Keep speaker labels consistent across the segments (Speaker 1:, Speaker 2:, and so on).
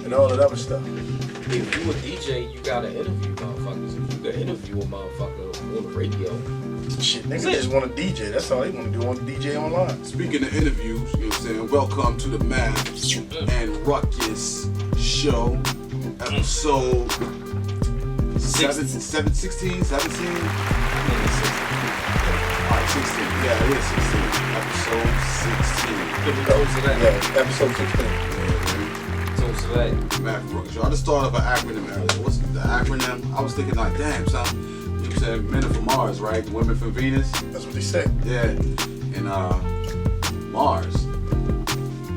Speaker 1: and all that other stuff.
Speaker 2: If you a DJ, you gotta interview motherfuckers. If you can interview a motherfucker on the radio,
Speaker 1: shit, niggas just want to DJ. That's all they want to do, want to DJ online.
Speaker 3: Speaking of interviews, you know what I'm saying? Welcome to the Matth and RuckuS show, episode 16? Alright, 16. Yeah, it is 16. Episode 16.
Speaker 1: Yeah, episode 16.
Speaker 3: Matth RuckuS show. I just thought of an acronym earlier. What's the acronym? I was thinking like, damn, son. You know what I'm saying? Men are from Mars, right? Women from Venus.
Speaker 1: That's what they said.
Speaker 3: Yeah. And Mars.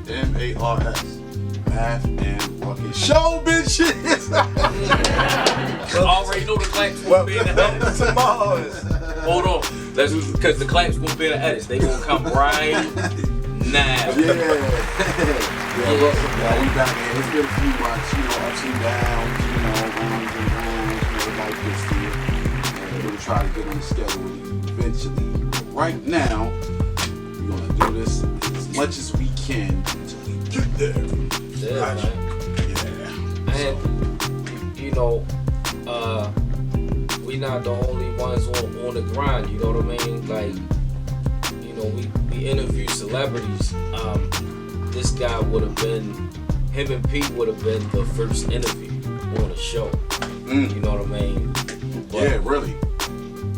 Speaker 3: M-A-R-S. Matth and RuckuS show, bitches.
Speaker 2: I already know the claps won't be in the edits.
Speaker 1: To Mars.
Speaker 2: Hold on. Because the claps won't be in the edits. They gonna come right now.
Speaker 3: Yeah, we back here. It's been a few months, ups and downs, rounds and rounds, like this here. And we're gonna try to get on the schedule eventually. But right now, we're gonna do this as much as we can until we get there.
Speaker 2: Yeah, man.
Speaker 3: Yeah.
Speaker 2: And we not the only ones on the grind. You know what I mean? Like, we interview celebrities. This guy would have been, him and Pete would have been the first interview on the show. You know what I mean? But
Speaker 3: yeah, really.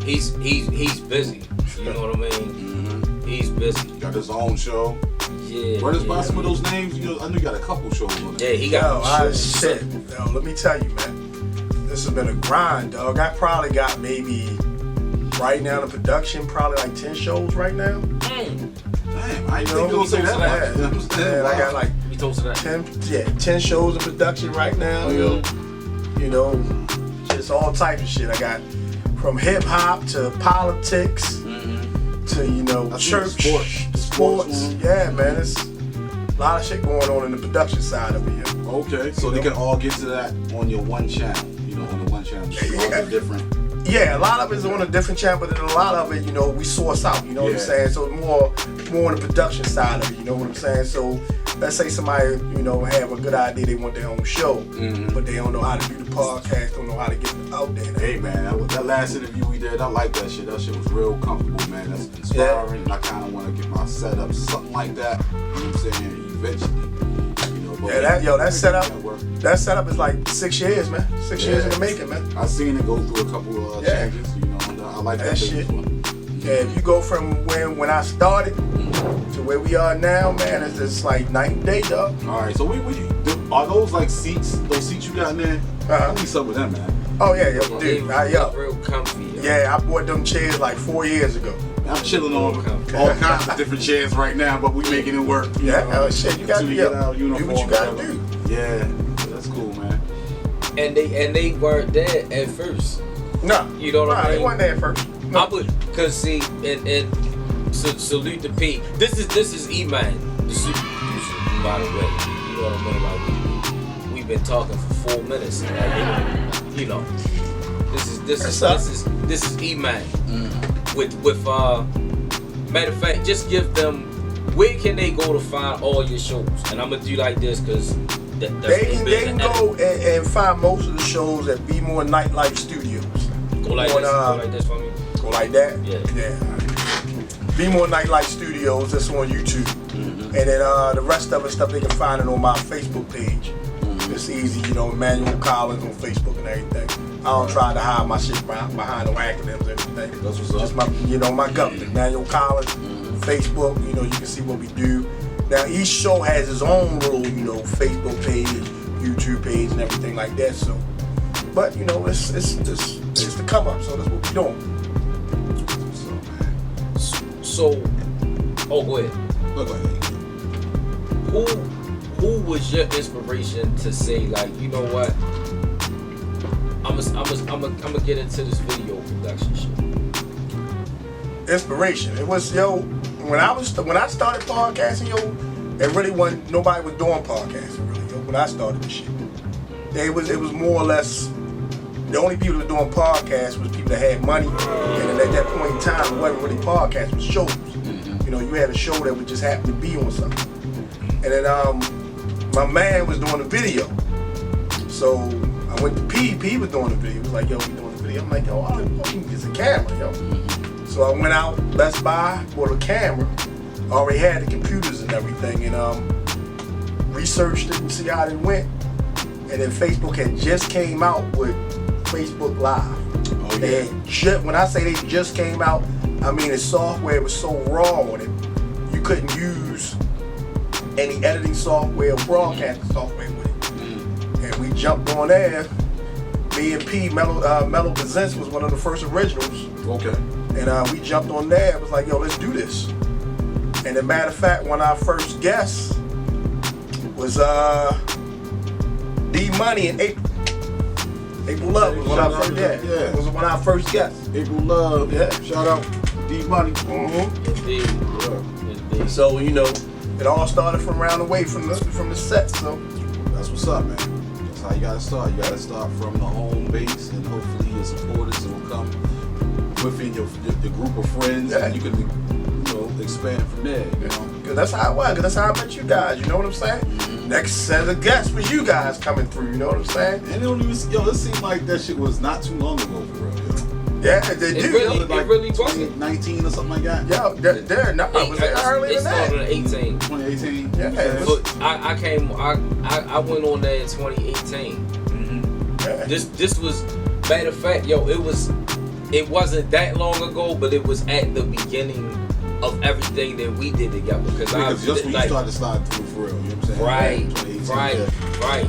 Speaker 2: He's busy. You know what I mean?
Speaker 3: Mm-hmm.
Speaker 2: He's busy.
Speaker 3: Got his own show.
Speaker 2: Yeah.
Speaker 3: Run us by some of those names. I know you got a couple shows on there.
Speaker 2: Yeah, he got
Speaker 1: shit. Yo, let me tell you, man. This has been a grind, dog. I probably got maybe right now in production, probably like 10 shows right now.
Speaker 3: Damn, I didn't think you were gonna say that much.
Speaker 1: Yeah, I got like 10 shows in production right now. Just all types of shit. I got from hip hop to politics to church, sports. Yeah, man, it's a lot of shit going on in the production side of it. Yeah.
Speaker 3: Okay, so they can all get to that on your one channel. On the one channel, all different.
Speaker 1: Yeah, a lot of it is on a different channel, but then a lot of it, we source out, you know what I'm saying? So more on the production side of it, you know what I'm saying? So let's say somebody, have a good idea, they want their own show, but they don't know how to do the podcast, don't know how to get it out there.
Speaker 3: Hey man, that last interview we did, I like that shit. That shit was real comfortable, man. That's inspiring. And I kind of want to get my setup, something like that, you know what I'm saying, eventually. That
Speaker 1: setup is like 6 years, man. 6 years in the making, man.
Speaker 3: I seen it go through a couple of changes, and I like that shit.
Speaker 1: Yeah, if you go from when I started to where we are now, man, it's just like night and day, dog.
Speaker 3: All right, so are those like seats? Those seats you got in there? I need some of them, man.
Speaker 1: Oh yeah, dude,
Speaker 2: real comfy.
Speaker 1: Yeah, I bought them chairs like 4 years ago.
Speaker 3: I'm chilling on all kinds of different chairs right now, but we making it work.
Speaker 1: You got to do what you got to do.
Speaker 3: Yeah, that's cool, man.
Speaker 2: And they weren't there at first.
Speaker 1: No,
Speaker 2: you know what I mean?
Speaker 1: They weren't there at first. No.
Speaker 2: I would, cause see, and salute to Pete. This is E-Man, the super producer, by the way. You know what I mean? Like we've been talking for 4 minutes. Like, this is E-Man. With matter of fact, just give them where can they go to find all your shows? And I'm gonna do like this because
Speaker 1: they can go and find most of the shows at Be More Nightlife Studios.
Speaker 2: Go like this for me.
Speaker 1: Go like that?
Speaker 2: Yeah.
Speaker 1: Be More Nightlife Studios. That's on YouTube. And then the rest of the stuff they can find it on my Facebook page. It's easy, Emmanuel Collins on Facebook and everything. I don't try to hide my shit behind no acronyms or anything.
Speaker 3: That's what's up.
Speaker 1: Just my government, Emmanuel Collins, Facebook. You can see what we do. Now each show has its own little, Facebook page, YouTube page, and everything like that. So, but it's the come up. So that's what we doing.
Speaker 2: So, go ahead. Who was your inspiration to say, like, you know what? I'm gonna get into this video production shit.
Speaker 1: Inspiration. It was when I started podcasting, it really wasn't nobody was doing podcasting really. When I started this shit, it was more or less the only people that were doing podcasts was people that had money, and at that point in time, it wasn't really podcasts, it was shows. You had a show that would just happen to be on something, and then my man was doing a video. So I went to P. P was doing the video. He was like, yo, we doing the video. I'm like, yo, all you can get is a camera, yo. So I went out, Best Buy, bought a camera. I already had the computers and everything, and researched it and see how it went. And then Facebook had just came out with Facebook Live.
Speaker 3: Oh yeah.
Speaker 1: And when I say they just came out, I mean the software was so raw on it, you couldn't use any editing software or broadcasting software with it. And we jumped on there. Me and P, Mellow Presents was one of the first originals.
Speaker 3: Okay.
Speaker 1: And we jumped on there. It was like, yo, let's do this. And as a matter of fact, one of our first guests was D Money in April. April Love was one of our first guests.
Speaker 3: Yeah.
Speaker 1: Was one of our first guests.
Speaker 3: April Love.
Speaker 1: Yeah.
Speaker 3: Shout out D Money.
Speaker 2: Indeed.
Speaker 3: Yeah.
Speaker 2: Indeed.
Speaker 1: So, you know, it all started from around the way from the set. So
Speaker 3: That's what's up, man. That's how you gotta start. You gotta start from the home base, and hopefully your supporters will come within your group of friends,
Speaker 1: Yeah.
Speaker 3: and you can, expand from there. You know.
Speaker 1: Cause that's how it was. Cause that's how I met you guys. You know what I'm saying? Next set of guests was you guys coming through. You know what I'm saying?
Speaker 3: And it don't even, it seemed like that shit was not too long ago for real.
Speaker 1: Yeah, they do.
Speaker 2: It really wasn't.
Speaker 3: 19 or something like that.
Speaker 1: Yo, they're not. Was it earlier
Speaker 2: It
Speaker 1: than that?
Speaker 2: started in 18.
Speaker 3: 2018.
Speaker 1: Yeah,
Speaker 3: Okay.
Speaker 2: But I went on there in 2018.
Speaker 1: Yeah.
Speaker 2: This was, matter of fact, it wasn't that long ago, but it was at the beginning of everything that we did together.
Speaker 3: Because just when you started sliding through for real, you know what I'm saying?
Speaker 2: Right.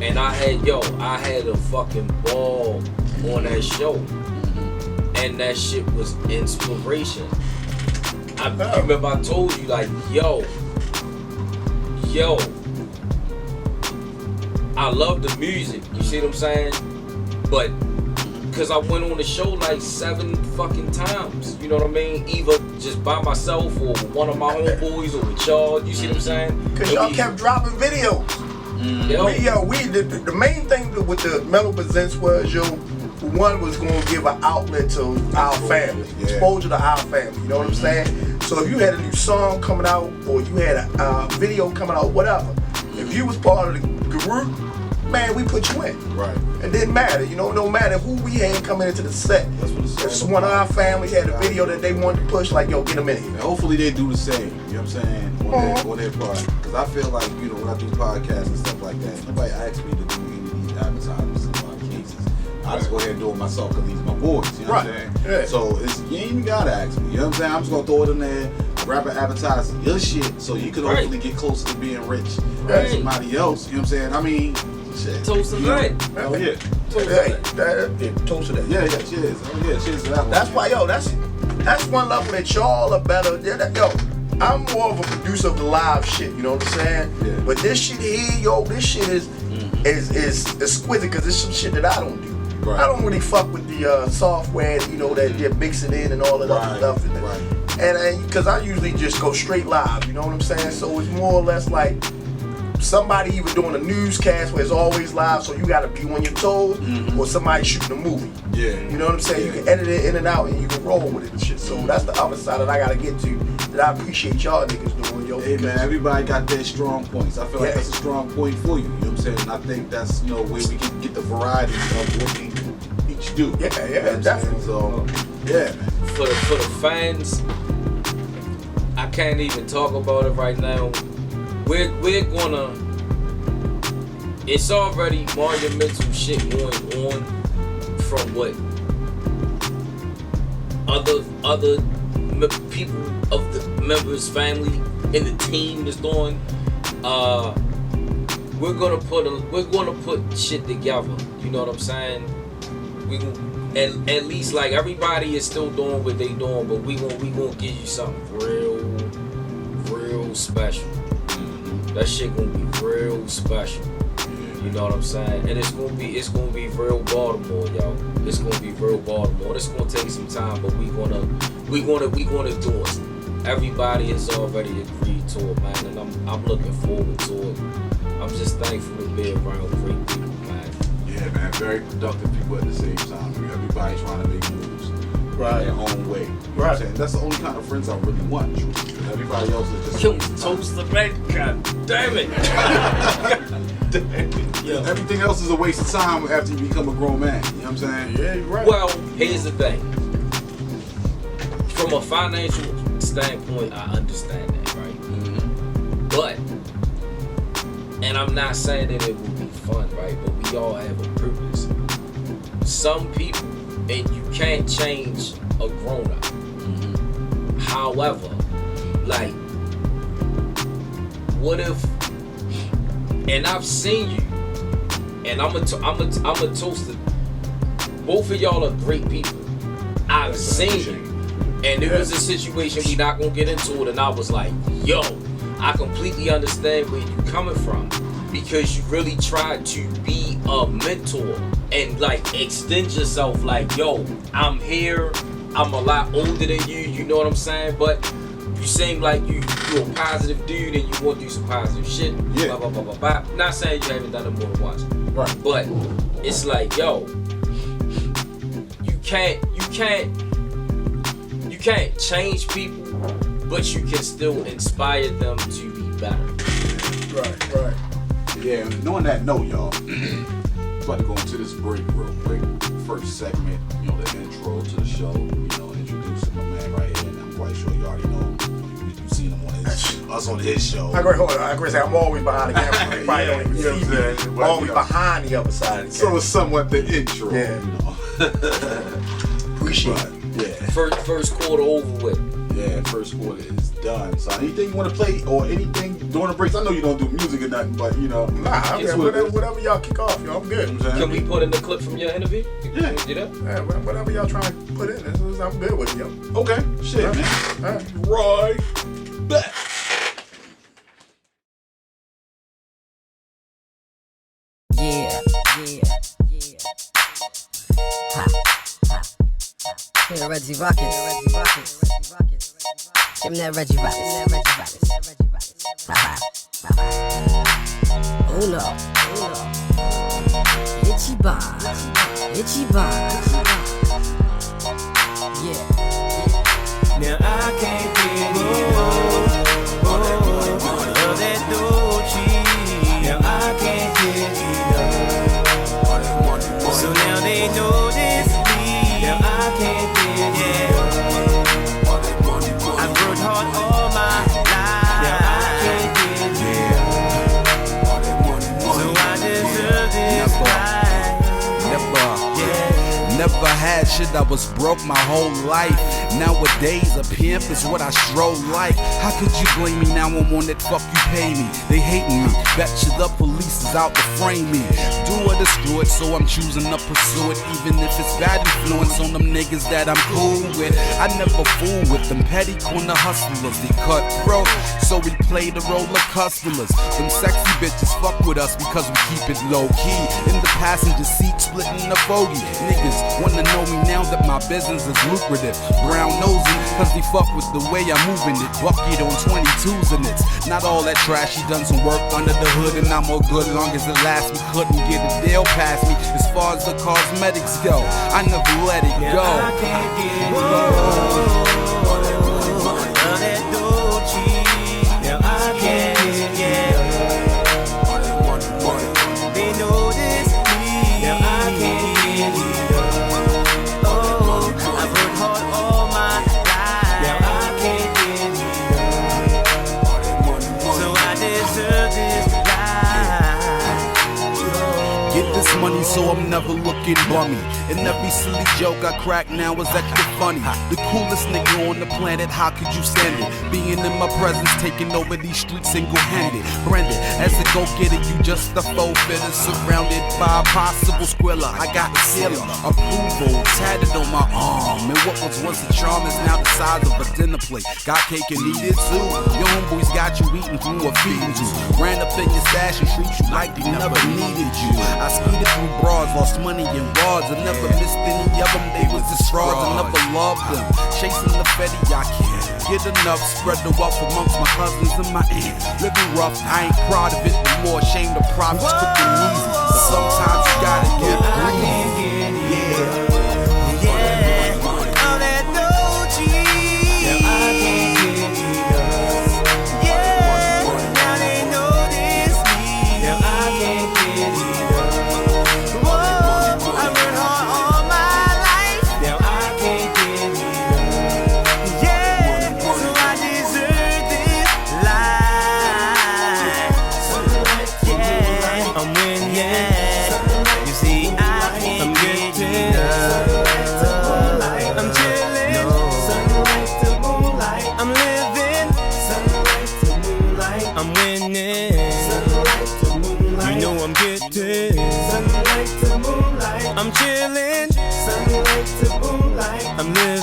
Speaker 2: And I had a fucking ball on that show. And that shit was inspiration. I remember I told you, like, yo, I love the music. You see what I'm saying? But because I went on the show like 7 fucking times. You know what I mean? Either just by myself or with one of my homeboys or with y'all. You see what I'm saying?
Speaker 1: Cause y'all kept dropping videos. The main thing with the Mellow Presents was, one was gonna give an outlet to our family, exposure to our family. You know what I'm saying? So if you had a new song coming out or you had a video coming out, whatever, if you was part of the group, man, we put you in.
Speaker 3: Right.
Speaker 1: It didn't matter, no matter who we had coming into the set.
Speaker 3: That's what it's
Speaker 1: if one of our family had a video that they wanted to push, like, yo, get them in here.
Speaker 3: And hopefully they do the same, you know what I'm saying, on their part. Because I feel like, when I do podcasts and stuff like that, nobody asks me to do any of these advertisements in a lot of cases. I just go ahead and do it myself because these are my boys, you know what I'm saying?
Speaker 1: Yeah.
Speaker 3: So you ain't even gotta ask me, you know what I'm saying? I'm just gonna throw it in there, grab an advertising your shit so you can hopefully get closer to being rich than somebody else, you know what I'm saying? I mean, shit.
Speaker 2: Toast to that.
Speaker 3: Oh yeah.
Speaker 1: Toast to that.
Speaker 3: Yeah, cheers. Oh yeah, cheers to that one.
Speaker 1: That's why, that's one level that y'all are better. I'm more of a producer of the live shit, you know what I'm saying?
Speaker 3: Yeah.
Speaker 1: But this shit here, this shit is exquisite because it's some shit that I don't do.
Speaker 3: Right.
Speaker 1: I don't really fuck with the software, that they're mixing in and all that other stuff. And because I usually just go straight live, you know what I'm saying? So it's more or less like somebody even doing a newscast where it's always live, so you gotta be on your toes, or somebody shooting a movie.
Speaker 3: Yeah.
Speaker 1: You know what I'm saying? You can edit it in and out and you can roll with it and shit. So that's the other side that I gotta get to, that I appreciate y'all niggas doing,
Speaker 3: Hey man, everybody got their strong points. I feel like that's a strong point for you. You know what I'm saying? And I think that's where we can get the variety of what we each do.
Speaker 1: Yeah, definitely.
Speaker 3: So yeah, man.
Speaker 2: For the fans, I can't even talk about it right now. We're gonna. It's already monumental shit going on from what other people of the members' family and the team is doing. We're gonna put shit together. You know what I'm saying? We at least like everybody is still doing what they doing, but we gonna give you something real special. That shit gonna be real special. You know what I'm saying? And it's gonna be real Baltimore, yo. It's gonna be real Baltimore. It's gonna take some time, but we gonna do it. Everybody has already agreed to it, man, and I'm looking forward to it. I'm just thankful to be around great people, man.
Speaker 3: Yeah, man, very productive people at the same time. Everybody trying to make moves. in their own way. You know what I'm saying? That's the only kind of friends I really want. Because everybody else is just.
Speaker 2: Yo, toast the red. God damn it.
Speaker 3: Yo. Everything else is a waste of time after you become a grown man. You know what I'm saying?
Speaker 1: Yeah, you're right.
Speaker 2: Well, here's the thing. From a financial standpoint, I understand that, right?
Speaker 3: Mm-hmm.
Speaker 2: But, and I'm not saying that it will be fun, right? But we all have a purpose. Some people, and you can't change a grown-up.
Speaker 3: Mm-hmm.
Speaker 2: However, like, what if, and I've seen you, and I'm a toast it. Both of y'all are great people. I've seen you. And there was a situation, we're not gonna get into it, and I was like, yo, I completely understand where you're coming from, because you really tried to be a mentor and like extend yourself, like, yo, I'm here, I'm a lot older than you know what I'm saying? But you seem like you're a positive dude and you want to do some positive shit.
Speaker 3: Yeah.
Speaker 2: Blah, blah, blah, blah, blah. Not saying you haven't done it more than once.
Speaker 3: Right.
Speaker 2: But it's like, yo, you can't change people, but you can still inspire them to be better.
Speaker 1: Right.
Speaker 3: Yeah, knowing that note, y'all, about to go into this break real quick. First segment, you know, the intro to the show, you know, introducing my man right here, and I'm quite sure you already know him. You've seen him on us on his show.
Speaker 1: I agree, say I'm always behind the camera. They probably don't even see me. I'm always behind the other side of the
Speaker 3: So
Speaker 1: camera.
Speaker 3: it's somewhat the intro,
Speaker 1: Yeah.
Speaker 3: you know.
Speaker 1: Appreciate it.
Speaker 3: Yeah.
Speaker 2: First quarter over with.
Speaker 3: Yeah, first quarter is done. So anything you want to play or anything during the breaks? I know you don't do music or nothing, but you know.
Speaker 1: Nah, I'm
Speaker 3: it's
Speaker 1: good.
Speaker 3: what it is.
Speaker 1: Whatever y'all kick off, y'all, I'm good.
Speaker 3: You know what I'm
Speaker 2: Can
Speaker 3: saying?
Speaker 2: we put in the clip from your interview? Can we do that?
Speaker 1: Yeah, whatever y'all trying to put in, I'm good with it, yo.
Speaker 3: Okay, shit,
Speaker 1: All
Speaker 3: man.
Speaker 1: right.
Speaker 3: Right back.
Speaker 4: Yeah. Ha. Yeah, Reggie Rockets. Give me that Reggie Rockets. Oh no. Itchy bond. Yeah.
Speaker 5: Now I can't get enough of that Dolce. Now I can't get enough. So now they notice me. Now I can't get enough. I've worked hard all my life. Now I can't get enough. So I deserve this life.
Speaker 6: Never had shit, I was broke my whole life. Nowadays, a pimp is what I stroll like. How could you blame me now? I'm on that fuck you pay me. They hating me, betcha the police is out to frame me. Do it or screw it, so I'm choosing to pursue it. Even if it's bad influence on them niggas that I'm cool with. I never fool with them petty corner hustlers. They cutthroat, so we play the role of customers. Them sexy bitches fuck with us because we keep it low key. In the passenger seat, splitting the bogey. Niggas wanna know me now that my business is lucrative. Brown nosy, cause they fuck with the way I'm moving it. Bucket on 22s and it's not all that trash. She done some work under the hood and I'm all good long as it lasts. We couldn't get a deal past me. As far as the cosmetics go, I never let it go.
Speaker 5: I can't get enough of that Dolce. Now I can't get enough. They notice me. Now I can't get enough. Oh, I've worked hard all my life. Now I can't get enough. So I deserve this life.
Speaker 6: Get this money so I'm never looking bummy. And every silly joke I crack now is extra funny. The coolest nigga on the planet, how could you stand it? Being in my presence, taking over these streets single-handed. Branded, as a go-getter, you just a faux fitter. Surrounded by a possible squiller, I got the sealer. Approval, tatted on my arm. And what was once a charm is now the size of a dinner plate. Got cake and eat it too. Your homeboys got you eating through a feeding tube. Ran up in your stash and treat you like they never needed you. I skated through bras, lost money in wards. I never missed any of them, they was the straws. I never loved them. Chasing the Fetty, I can't get enough. Spread the wealth amongst my cousins and my aunts. Living rough, I ain't proud of it, but more ashamed of profits quick and easy. But sometimes you gotta get greedy.
Speaker 5: Yeah. All that I'm living.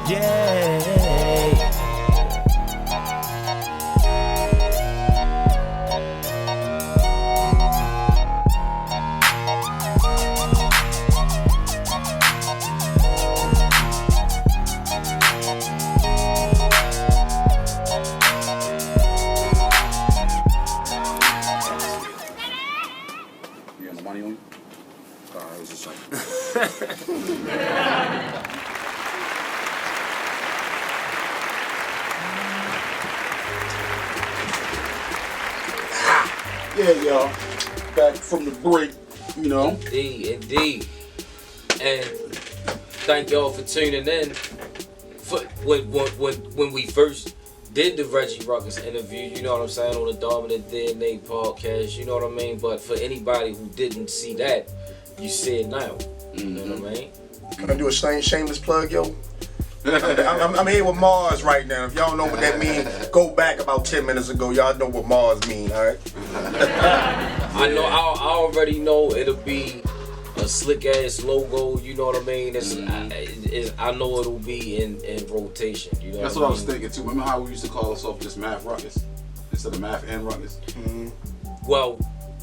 Speaker 5: Yeah.
Speaker 3: You got no money on you? It was just like. Yeah, y'all. Back from the break, you know.
Speaker 2: Indeed. And thank y'all for tuning in. For when we first did the Reggie RuckuS interview, you know what I'm saying, on the Dominant DNA podcast, you know what I mean? But for anybody who didn't see that, you see it now. You know what I mean?
Speaker 1: Can I do a shameless plug, yo? I'm here with Mars right now. If y'all know what that means, go back about 10 minutes ago. Y'all know what Mars mean, all right?
Speaker 2: I know. I already know it'll be a slick ass logo. You know what I mean? I know it'll be in rotation. You know.
Speaker 3: That's what I was thinking too. Remember how we used to call ourselves just Matth RuckuS instead of Matth and RuckuS?
Speaker 2: Well,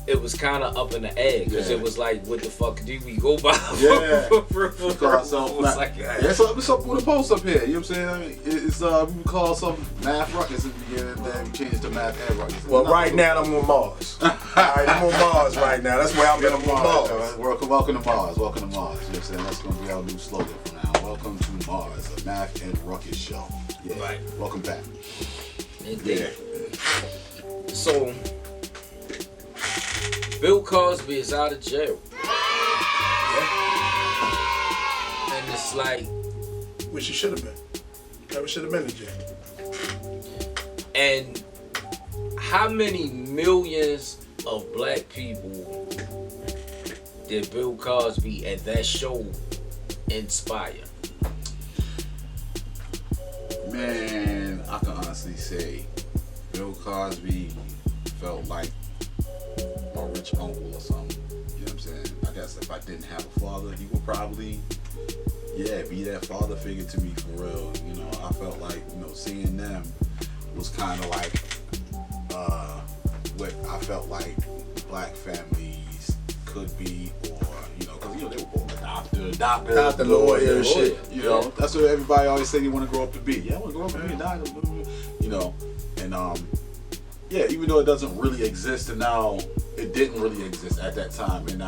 Speaker 2: it was kind of up in the air because it was like, what the fuck do we go by?
Speaker 3: Yeah.
Speaker 2: We
Speaker 3: call ourselves Matth.
Speaker 2: like,
Speaker 3: Yeah, so it's up with a post up here. You know what I'm saying? I mean, it's we call ourselves Matth RuckuS at the beginning, and then we changed to Matth and RuckuS.
Speaker 1: Well, right now I'm on Mars. All right, I'm on Mars right now. That's where I'm on Mars.
Speaker 3: Welcome to Mars. Welcome to Mars. You know what I'm saying? That's going to be our new slogan from now. Welcome to Mars, a Matth and RuckuS show. Yeah.
Speaker 2: Right.
Speaker 3: Welcome back.
Speaker 2: Indeed. So, Bill Cosby is out of jail. And it's like,
Speaker 1: Which he should have been. Never should have been in jail.
Speaker 2: and how many millions of black people did Bill Cosby at that show inspire?
Speaker 3: Man, I can honestly say Bill Cosby felt like my rich uncle or something. You know what I'm saying? I guess if I didn't have a father, he would probably, be that father figure to me for real. You know, I felt like, seeing them was kind of like what I felt like black families could be, or, because, they were both a doctor,
Speaker 1: lawyer, and shit.
Speaker 3: You know, that's what everybody always say they want to grow up to be. Yeah, I want to grow up to be a doctor. And even though it doesn't really exist, and now it didn't really exist at that time in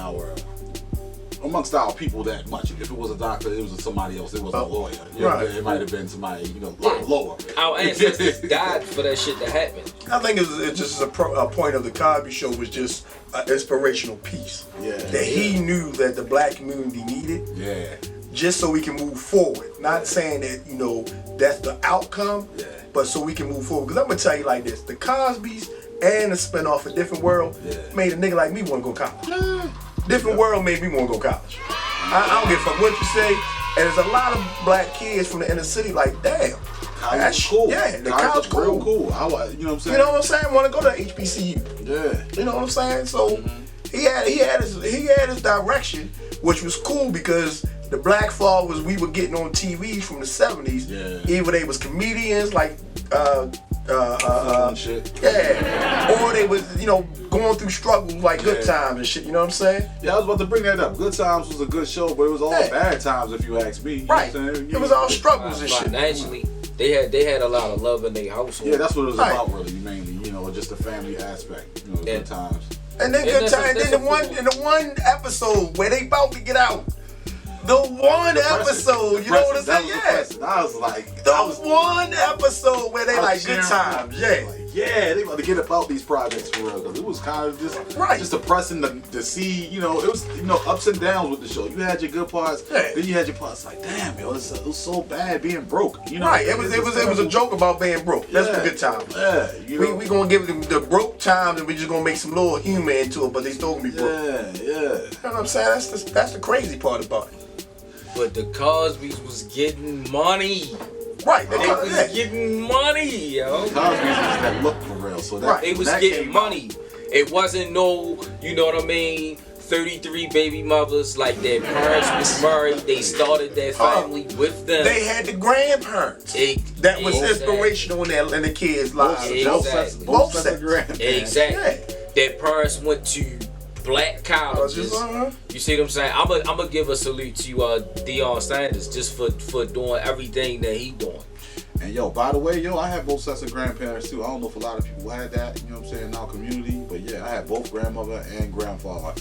Speaker 3: amongst our people that much. If it was a doctor, it was somebody else. It was a lawyer.
Speaker 1: Right.
Speaker 3: It might have been somebody, a lot lower.
Speaker 2: Our ancestors died for that shit to happen.
Speaker 1: I think it's just a point of the Cosby Show was just an inspirational piece.
Speaker 3: Yeah.
Speaker 1: That he knew that the black community needed.
Speaker 3: Yeah.
Speaker 1: Just so we can move forward. Not saying that, that's the outcome, but so we can move forward. Because I'm going to tell you like this. The Cosbys and the spinoff A Different World made a nigga like me want to go to college. Different World made me want to go to college. I don't give a fuck what you say. And there's a lot of black kids from the inner city like, damn.
Speaker 3: That's cool.
Speaker 1: Yeah, the college cool.
Speaker 3: Real cool. You know what I'm saying?
Speaker 1: You know what I'm saying? Want to go to HBCU.
Speaker 3: Yeah.
Speaker 1: You know what I'm saying? So he had his direction, which was cool because the black flaw was we were getting on TV from the 70s.
Speaker 3: Yeah.
Speaker 1: Either they was comedians like
Speaker 3: shit.
Speaker 1: Yeah. Or they was, going through struggles like Good Times and shit, you know what I'm saying?
Speaker 3: Yeah, I was about to bring that up. Good Times was a good show, but it was all bad times if you ask me. You know what I'm saying?
Speaker 1: It was all struggles and shit.
Speaker 2: Actually, they had a lot of love in their household.
Speaker 3: Yeah, that's what it was about really, mainly, just the family aspect, Good Times.
Speaker 1: And then Good Times, then the one episode where they about to get out. The one episode, you know what I'm saying? Yeah.
Speaker 3: I was like,
Speaker 1: one episode where they like Good Times, yeah.
Speaker 3: They about to get about these projects for real, because it was kind of just depressing to see, it was, ups and downs with the show. You had your good parts, then you had your parts like, damn, it was so bad being broke, Right,
Speaker 1: it was a joke about being broke. That's the Good Times.
Speaker 3: Yeah,
Speaker 1: we gonna give them the broke times, and we just gonna make some little humor into it, but they still gonna be broke.
Speaker 3: Yeah.
Speaker 1: You know what I'm saying? That's the crazy part about it.
Speaker 2: But the Cosbys was getting money.
Speaker 1: Right,
Speaker 2: they was getting money, yo.
Speaker 3: Cosby's was that look for real, so that
Speaker 2: they was getting money. It wasn't no, you know what I mean, 33 baby mothers, like their parents was married, they started their family with them.
Speaker 1: They had the grandparents that was inspirational in the kids' lives.
Speaker 2: Both sets of grandparents. Exactly. Yeah. Their parents went to black colleges. You see what I'm saying? I'm gonna give a salute to Deion Sanders just for doing everything that he doing.
Speaker 3: And yo, by the way, I had both sets of grandparents too. I don't know if a lot of people had that, you know what I'm saying, in our community, but yeah, I had both grandmother and grandfather.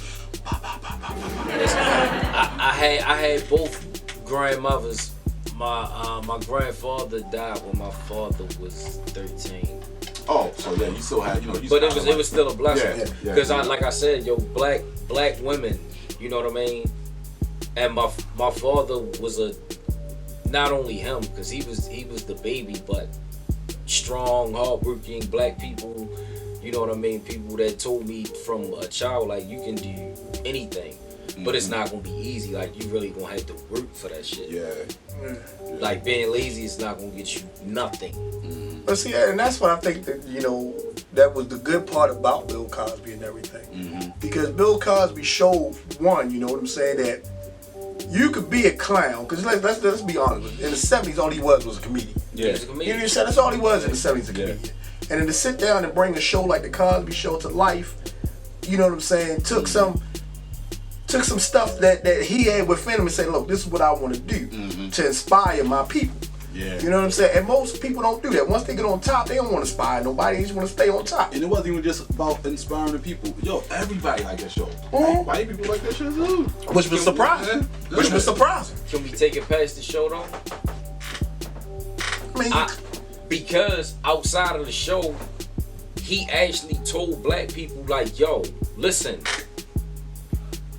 Speaker 2: I had both grandmothers. My grandfather died when my father was 13.
Speaker 3: Oh, so yeah, you still had,
Speaker 2: but it was still a blessing. Because
Speaker 3: like
Speaker 2: I said, black women, you know what I mean? And my father was not only him, because he was the baby, but strong, hardworking black people, you know what I mean? People that told me from a child, like, you can do anything, but it's not gonna be easy. Like, you really gonna have to work for that shit.
Speaker 3: Yeah.
Speaker 2: Like, being lazy is not gonna get you nothing.
Speaker 1: But see, and that's what I think that, that was the good part about Bill Cosby and everything. Because Bill Cosby showed, one, you know what I'm saying, that you could be a clown. Because let's be honest, in the 70s, all he was a comedian.
Speaker 2: Yeah, he was a comedian.
Speaker 1: You know, that's all he was in the 70s, a comedian. And then to sit down and bring a show like the Cosby Show to life, you know what I'm saying, took some stuff that he had within him and said, look, this is what I want to do to inspire my people.
Speaker 3: Yeah.
Speaker 1: You know what I'm saying? And most people don't do that. Once they get on top, they don't want to inspire nobody. They just want to stay on top.
Speaker 3: And it wasn't even just about inspiring the people. Yo, everybody liked that show. White people like that show too.
Speaker 1: Which was surprising.
Speaker 2: Can we take it past the show though?
Speaker 1: I mean,
Speaker 2: because outside of the show, he actually told black people, like, yo, listen,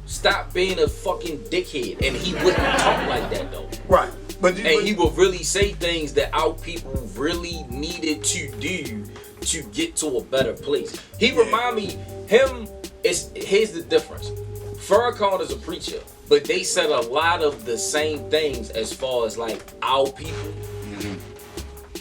Speaker 2: stop being a fucking dickhead. And he wouldn't talk like that though.
Speaker 1: Right. But
Speaker 2: he would really say things that our people really needed to do to get to a better place. He remind me, here's the difference. Farrakhan is a preacher, but they said a lot of the same things as far as like our people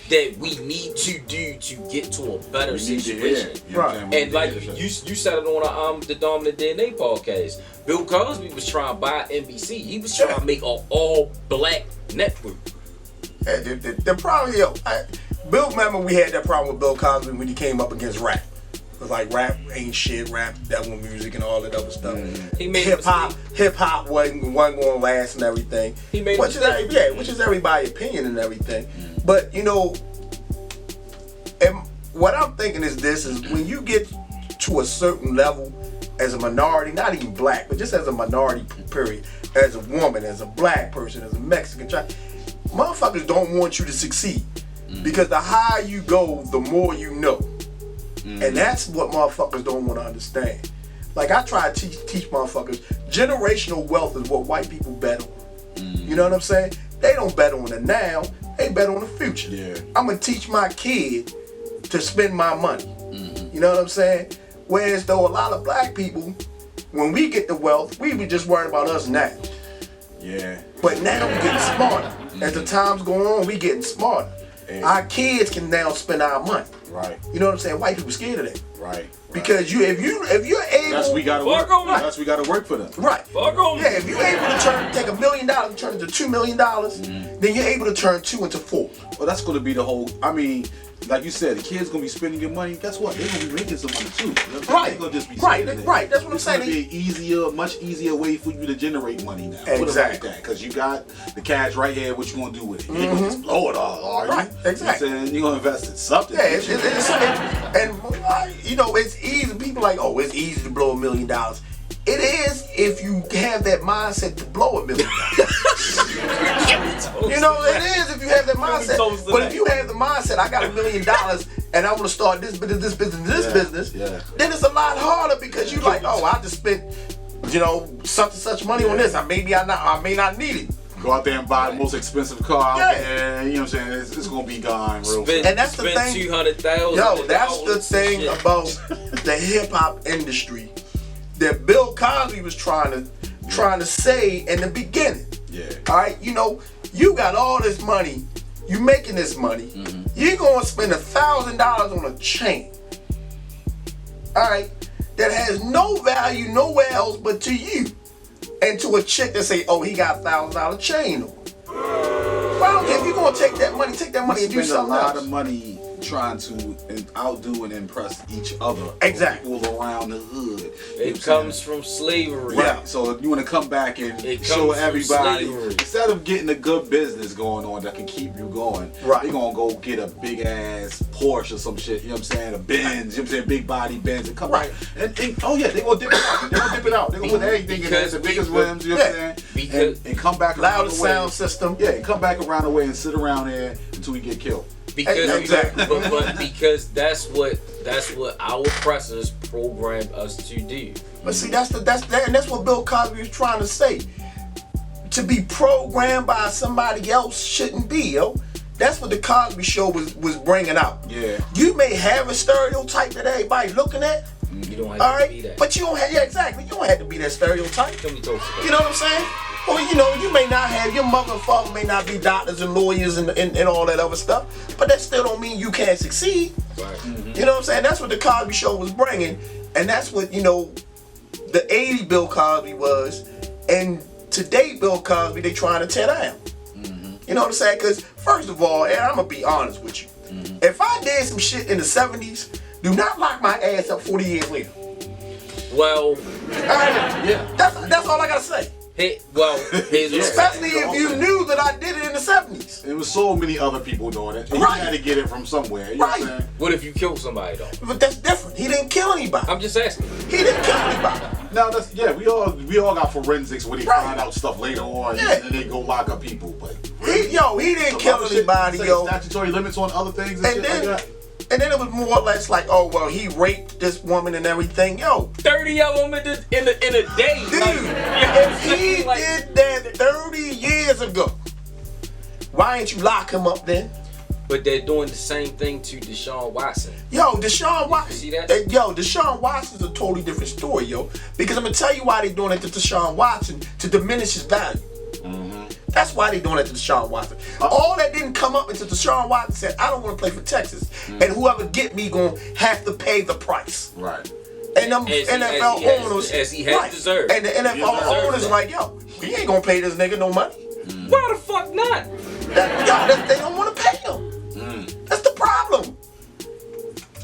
Speaker 2: that we need to do to get to a better situation.
Speaker 1: Right.
Speaker 2: And like you said it on the Dominant DNA podcast. Bill Cosby was trying to buy NBC. He was trying to make an all-black network.
Speaker 1: The problem, Bill, remember we had that problem with Bill Cosby when he came up against rap. It was like rap ain't shit, rap devil music and all that other stuff. Hip hop wasn't going to last and everything. Which is everybody's opinion and everything. But and what I'm thinking is this: is when you get to a certain level as a minority, not even black, but just as a minority, period, as a woman, as a black person, as a Mexican child, motherfuckers don't want you to succeed. Because the higher you go, the more you know. And that's what motherfuckers don't want to understand. Like, I try to teach motherfuckers, generational wealth is what white people bet on. You know what I'm saying? They don't bet on the now, they bet on the future.
Speaker 3: Yeah.
Speaker 1: I'm going to teach my kid to spend my money. You know what I'm saying? Whereas though a lot of black people, when we get the wealth, we be just worried about us now.
Speaker 3: Yeah.
Speaker 1: But now we're getting smarter. As the times go on, we getting smarter. Our kids can now spend our money.
Speaker 3: Right.
Speaker 1: You know what I'm saying? White people scared of that.
Speaker 3: Right.
Speaker 1: Because if you're able,
Speaker 3: that's we gotta work. That's we gotta work for them.
Speaker 1: Right. Yeah, if you're able to take $1 million and turn it to $2 million, then you're able to turn 2 into 4.
Speaker 3: Well, that's gonna be the whole. I mean, like you said, the kids gonna be spending your money. Guess what? They're gonna be making some money too. You know
Speaker 1: right.
Speaker 3: They're gonna just be
Speaker 1: right. That's what I'm saying.
Speaker 3: It's gonna be much easier way for you to generate money now.
Speaker 1: Exactly.
Speaker 3: Put it like that, because you got the cash right here. What you gonna do with it? You ain't gonna just blow it all, are you?
Speaker 1: Right. Exactly.
Speaker 3: You know what I'm saying? You're gonna invest in something.
Speaker 1: Yeah. It's easy. People like, oh, it's easy to blow $1 million. It is if you have that mindset to blow $1 million. You know, it is if you have that mindset. But if you have the mindset, I got $1 million and I want to start this business, then it's a lot harder because you're like, oh, I just spent, such and such money on this. I may not need it.
Speaker 3: Go out there and buy the most expensive car out there. You know what I'm saying? It's gonna be gone real fast.
Speaker 1: And that's the thing.
Speaker 2: $200,000.
Speaker 1: Yo, that's the thing about the hip hop industry that Bill Cosby was trying to say in the beginning.
Speaker 3: Yeah.
Speaker 1: All right. You got all this money. You making this money. You're gonna spend $1,000 on a chain. All right. that has no value nowhere else but to you, and to a chick that say, oh, he got a $1,000 chain on. Well, I don't care if you're gonna take that money and do
Speaker 3: spend
Speaker 1: something
Speaker 3: a lot
Speaker 1: else.
Speaker 3: of money trying to outdo and impress each other.
Speaker 1: Exactly.
Speaker 3: People around the hood.
Speaker 2: It comes from slavery.
Speaker 3: Right.
Speaker 1: Yeah.
Speaker 3: So you want to come back and
Speaker 2: It
Speaker 3: show
Speaker 2: comes from
Speaker 3: everybody,
Speaker 2: slavery.
Speaker 3: instead of getting a good business going on that can keep you going,
Speaker 1: Right.
Speaker 3: they're going to go get a big ass Porsche or some shit, you know what I'm saying? A Benz, you know what I'm saying? Big body Benz and come
Speaker 1: Right.
Speaker 3: and oh yeah, they're going to dip it out. They're going to dip it out. They're going to put everything in there, the biggest rims, you know what I'm saying? And come back around
Speaker 1: Loudest
Speaker 3: the way.
Speaker 1: sound system.
Speaker 3: Yeah, and come back around the way and sit around there until we get killed.
Speaker 2: Because
Speaker 1: Exactly.
Speaker 2: but because that's what our oppressors programmed us to do.
Speaker 1: But see, that's what Bill Cosby was trying to say. To be programmed by somebody else shouldn't be, yo. That's what the Cosby Show was bringing out.
Speaker 3: Yeah.
Speaker 1: You may have a stereotype that everybody looking at,
Speaker 2: You don't have
Speaker 1: all
Speaker 2: to be
Speaker 1: right,
Speaker 2: that.
Speaker 1: but you don't have. Yeah, exactly. You don't have to be that stereotype.
Speaker 2: Let me talk to
Speaker 1: You know what I'm saying? Or you may not have, your mother and father may not be doctors and lawyers and all that other stuff, but that still don't mean you can't succeed.
Speaker 2: Right. Mm-hmm.
Speaker 1: You know what I'm saying? That's what the Cosby Show was bringing, and that's what the 80 Bill Cosby was, and today Bill Cosby they trying to tear down. You know what I'm saying? Because first of all, and I'm gonna be honest with you, if I did some shit in the 70s, do not lock my ass up 40 years later.
Speaker 2: Well,
Speaker 3: Yeah.
Speaker 1: That's all I gotta say.
Speaker 2: here's
Speaker 1: Especially if you knew that I did it in the 70s.
Speaker 3: There was so many other people doing it. And
Speaker 1: Right.
Speaker 3: You had to get it from somewhere. You know what I'm
Speaker 1: Right.
Speaker 3: saying?
Speaker 2: What if you kill somebody though?
Speaker 1: But that's different. He didn't kill anybody.
Speaker 2: I'm just asking.
Speaker 1: He didn't kill anybody.
Speaker 3: Now we all got forensics where they
Speaker 1: Right.
Speaker 3: find out stuff later on
Speaker 1: Yeah.
Speaker 3: and then they go lock up people. But
Speaker 1: He didn't kill
Speaker 3: other shit,
Speaker 1: anybody,
Speaker 3: say
Speaker 1: yo.
Speaker 3: Statutory limits on other things and,
Speaker 1: And
Speaker 3: shit
Speaker 1: then,
Speaker 3: like that.
Speaker 1: and then it was more or less like, oh well, he raped this woman and everything, yo.
Speaker 2: 30 of them in a day.
Speaker 1: Dude,
Speaker 2: Like,
Speaker 1: if he
Speaker 2: like,
Speaker 1: did that 30 years ago, why ain't you lock him up then?
Speaker 2: But they're doing the same thing to Deshaun Watson.
Speaker 1: Yo, Deshaun Watson.
Speaker 2: see that?
Speaker 1: Deshaun Watson's a totally different story, yo. Because I'm gonna tell you why they doing it to Deshaun Watson, to diminish his value. That's why they doing it to Deshaun Watson. All that didn't come up until Deshaun Watson said, I don't want to play for Texas. And whoever get me gonna have to pay the price.
Speaker 3: Right.
Speaker 1: And them
Speaker 2: As he
Speaker 1: NFL
Speaker 2: has-
Speaker 1: owners,
Speaker 2: as he has deserved.
Speaker 1: And the
Speaker 2: He
Speaker 1: NFL
Speaker 2: deserves
Speaker 1: owners
Speaker 2: that.
Speaker 1: like, yo, we ain't gonna pay this nigga no money.
Speaker 2: Why the fuck not?
Speaker 1: They don't want to pay him. That's the problem.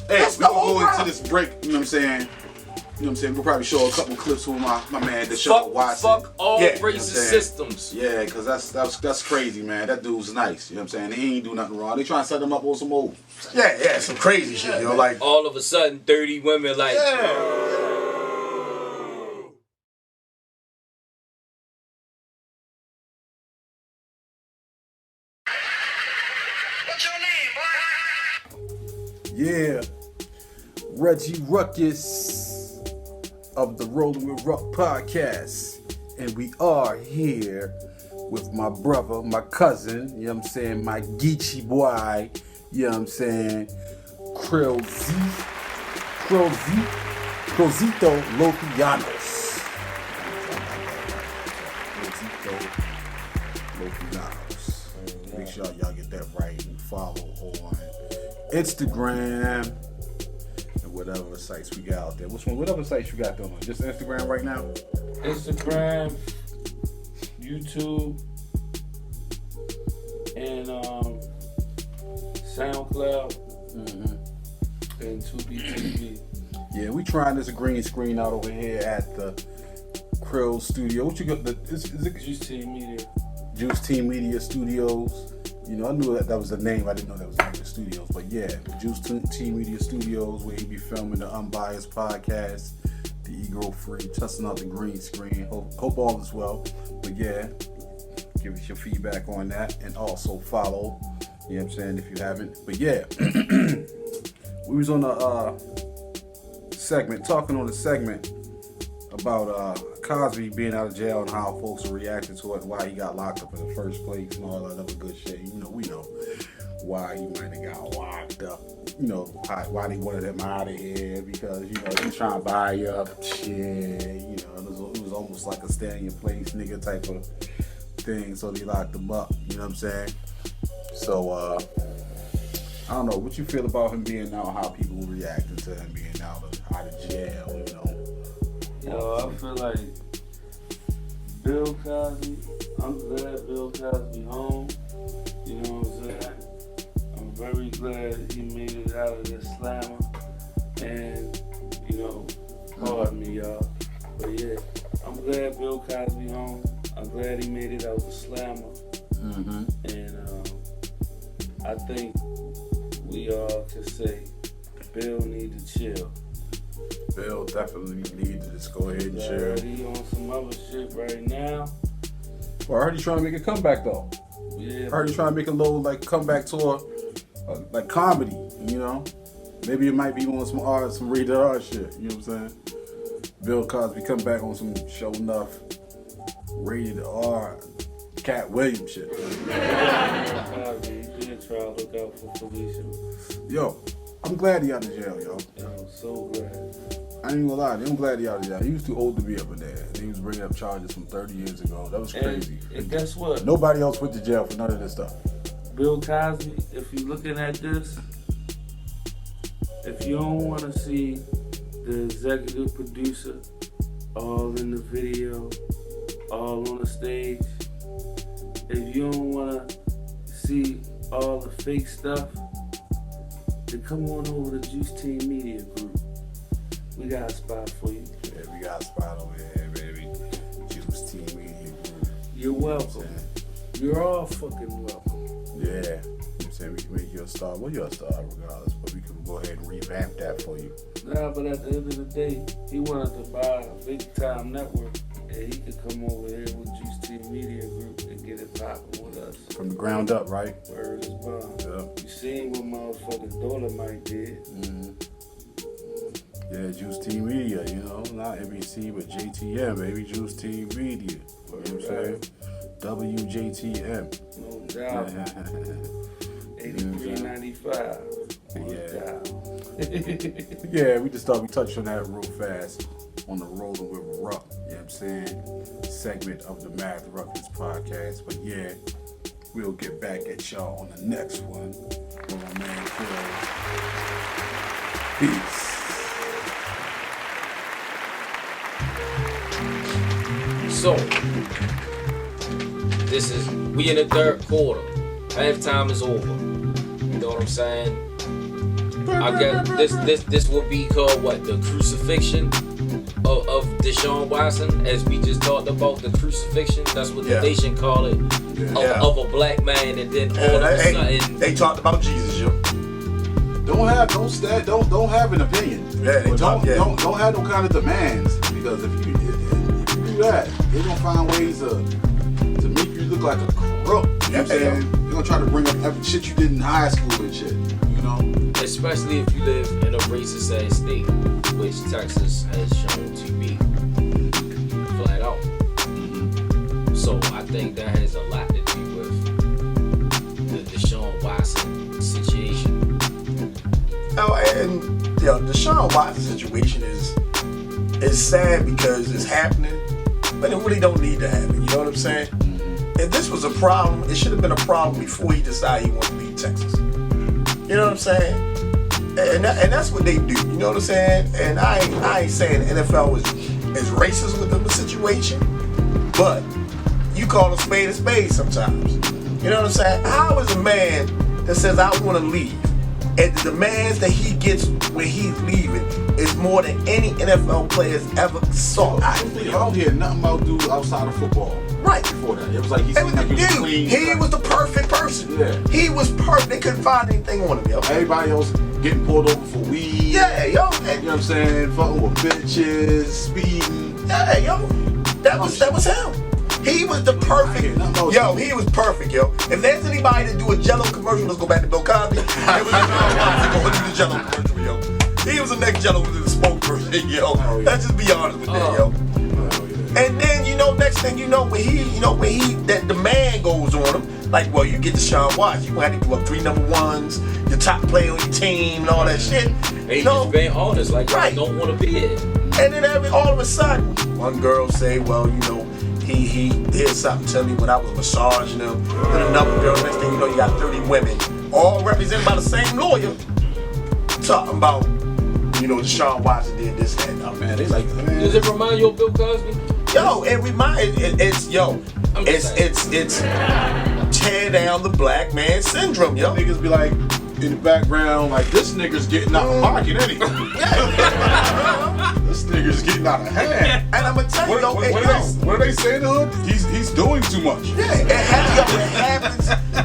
Speaker 3: Hey,
Speaker 1: That's
Speaker 3: we
Speaker 1: the
Speaker 3: gonna
Speaker 1: whole
Speaker 3: go into
Speaker 1: problem.
Speaker 3: this break, you know what I'm saying? You know what I'm saying? We'll probably show a couple clips with my man, Deshaun Watson.
Speaker 2: Fuck all
Speaker 1: Yeah.
Speaker 2: racist
Speaker 3: You know what I'm saying?
Speaker 2: systems.
Speaker 3: Yeah, because that's crazy, man. That dude's nice. You know what I'm saying? He ain't do nothing wrong. They trying to set him up on some old.
Speaker 1: Yeah, some crazy shit, yo. Like,
Speaker 2: All of a sudden, 30 women like,
Speaker 6: Yeah, Reggie RuckuS of the Rolling with Ruck podcast. And we are here with my brother, my cousin, you know what I'm saying, my Geechee boy, you know what I'm saying, Crozito Lopianos. Make sure y'all get that right and follow on Instagram and whatever sites we got out there. Whatever sites you got them on? Just Instagram right now?
Speaker 7: Instagram, YouTube, and SoundCloud, and 2BTV.
Speaker 6: Yeah, we trying this green screen out over here at the Krill Studio. What you got? Is it
Speaker 7: Juice Team Media.
Speaker 6: Juice Team Media Studios? You know, I knew that was the name. I didn't know that was the name of the studios. But yeah, Juice Team Media Studios, where he be filming the Unbiased podcast, the Ego Free, testing out the green screen. Hope all is well. But yeah, give us your feedback on that, and also follow. You know what I'm saying, if you haven't. But yeah, we was on a segment, talking on a segment about Cosby being out of jail and how folks are reacting to it, why he got locked up in the first place and all that other good shit. You know, we know why he might have got locked up. You know, why they wanted him out of here, because, you know, he's trying to buy you up shit. You know, it was almost like a stay in your place nigga type of thing, so they locked him up. You know what I'm saying? So, I don't know, what you feel about him being out, how people reacting to him being out of jail, you know?
Speaker 7: Yo, I feel like Bill Cosby, I'm glad Bill Cosby home. You know what I'm saying? I'm very glad he made it out of this slammer. And, you know, pardon me, y'all. But yeah, I'm glad Bill Cosby home. I'm glad he made it out the slammer. And I think we all can say Bill need to chill.
Speaker 3: Bill definitely need to just go ahead and chill.
Speaker 7: He on some other shit right now.
Speaker 3: Well, I heard he's trying to make a comeback though.
Speaker 7: Yeah.
Speaker 3: I heard he's trying to make a little like comeback tour, like comedy. You know, maybe it might be on some rated R shit. You know what I'm saying? Bill Cosby come back on some show enough rated R Cat Williams shit.
Speaker 7: Cosby, he did try to look out for Felicia.
Speaker 3: Yo, I'm glad he out of jail, yo.
Speaker 7: I'm so glad.
Speaker 3: I ain't gonna lie, I'm glad he out of jail. He was too old to be up in there. And he was bringing up charges from 30 years ago. That was crazy.
Speaker 7: And guess what?
Speaker 3: Nobody else went to jail for none of this stuff.
Speaker 7: Bill Cosby, if you're looking at this, if you don't want to see the executive producer all in the video, all on the stage, if you don't want to see all the fake stuff, then come on over to Juice Team Media Group. We got a spot for you.
Speaker 3: Yeah, we got a spot over here, baby. Juice Team Media Group.
Speaker 7: You're welcome. You're all fucking welcome.
Speaker 3: Yeah. I'm saying we can make you a star. Well, you're a star regardless, but we can go ahead and revamp that for you.
Speaker 7: Nah, but at the end of the day, he wanted to buy a big time network, and he could come over here with Juice Team Media Group and get it popping with us.
Speaker 3: From the ground up, right?
Speaker 7: Word is bond.
Speaker 3: Yeah.
Speaker 7: You seen what motherfucking Dollar Mike did.
Speaker 3: Yeah, Juice Team Media, you know, not NBC, but JTM, baby, Juice Team Media. You know what I'm saying? WJTM.
Speaker 7: No doubt. 83.95.
Speaker 3: Yeah. Yeah, we just thought we touched on that real fast on the Rolling with Ruck, you know what I'm saying? Segment of the Matth RuckuS podcast. But yeah, we'll get back at y'all on the next one. With my man Phil. Peace.
Speaker 2: So, we in the third quarter. Halftime is over. You know what I'm saying? I guess this will be called what? The crucifixion of Deshaun Watson, as we just talked about the crucifixion. That's what the nation call it. Of a black man, and then all of a sudden
Speaker 1: they talked about Jesus, yo.
Speaker 3: Don't have an opinion.
Speaker 1: Yeah,
Speaker 3: don't have no kind of demands, because if you do that, they're gonna find ways to make you look like a crook. You know what I'm saying? They're gonna try to bring up every shit you did in high school and shit. You know?
Speaker 2: Especially if you live in a racist ass state, which Texas has shown to be flat out. So I think that has a lot to do with the Deshaun Watson situation.
Speaker 1: Oh, and the Deshaun Watson situation is sad because it's happening, but it really don't need to happen. You know what I'm saying? If this was a problem, it should have been a problem before he decided he wanted to leave Texas. You know what I'm saying? And that's what they do. You know what I'm saying? And I ain't saying the NFL is racist with the situation, but you call a spade sometimes. You know what I'm saying? How is a man that says I want to leave, and the demands that he gets when he's leaving is more than any NFL players ever saw?
Speaker 3: I don't hear nothing about dudes outside of football.
Speaker 1: Right.
Speaker 3: Before that, it was like he seemed like he was clean.
Speaker 1: He was the perfect person.
Speaker 3: Yeah.
Speaker 1: He was perfect. They couldn't find anything on him, yo.
Speaker 3: Everybody else getting pulled over for weed.
Speaker 1: Yeah, yo.
Speaker 3: You know what I'm saying? Fucking with bitches, speeding.
Speaker 1: Yeah, yo. That was him. He was the perfect. Yo, he was perfect, yo. If there's anybody to do a Jello commercial, let's go back to Bill Cosby. It was Deshaun Watson going to do the Jello commercial, yo. He was the next Jello to the spokesperson, yo. Let's just be honest with that, yo. And then next thing you know, when that demand goes on him, like, well, you get Deshaun Watson, you gonna have to give up 3 number ones, your top player on your team, and all that shit.
Speaker 2: And he's just being honest, like, I don't want to be here.
Speaker 1: And then all of a sudden, one girl say, well, he did something to me when I was massaging him. Then another girl, next thing you know, you got 30 women, all represented by the same lawyer, talking about Deshaun Watson did this, that, and
Speaker 3: Man, they like, man.
Speaker 2: Does it remind you of Bill Cosby?
Speaker 1: Yo, it's tear down the black man syndrome, yo.
Speaker 3: Niggas be like in the background, like this nigga's getting out of pocket anyway. This nigga's getting out of hand.
Speaker 1: And I'm gonna tell you,
Speaker 3: What are they saying to him? He's doing too much.
Speaker 1: Yeah,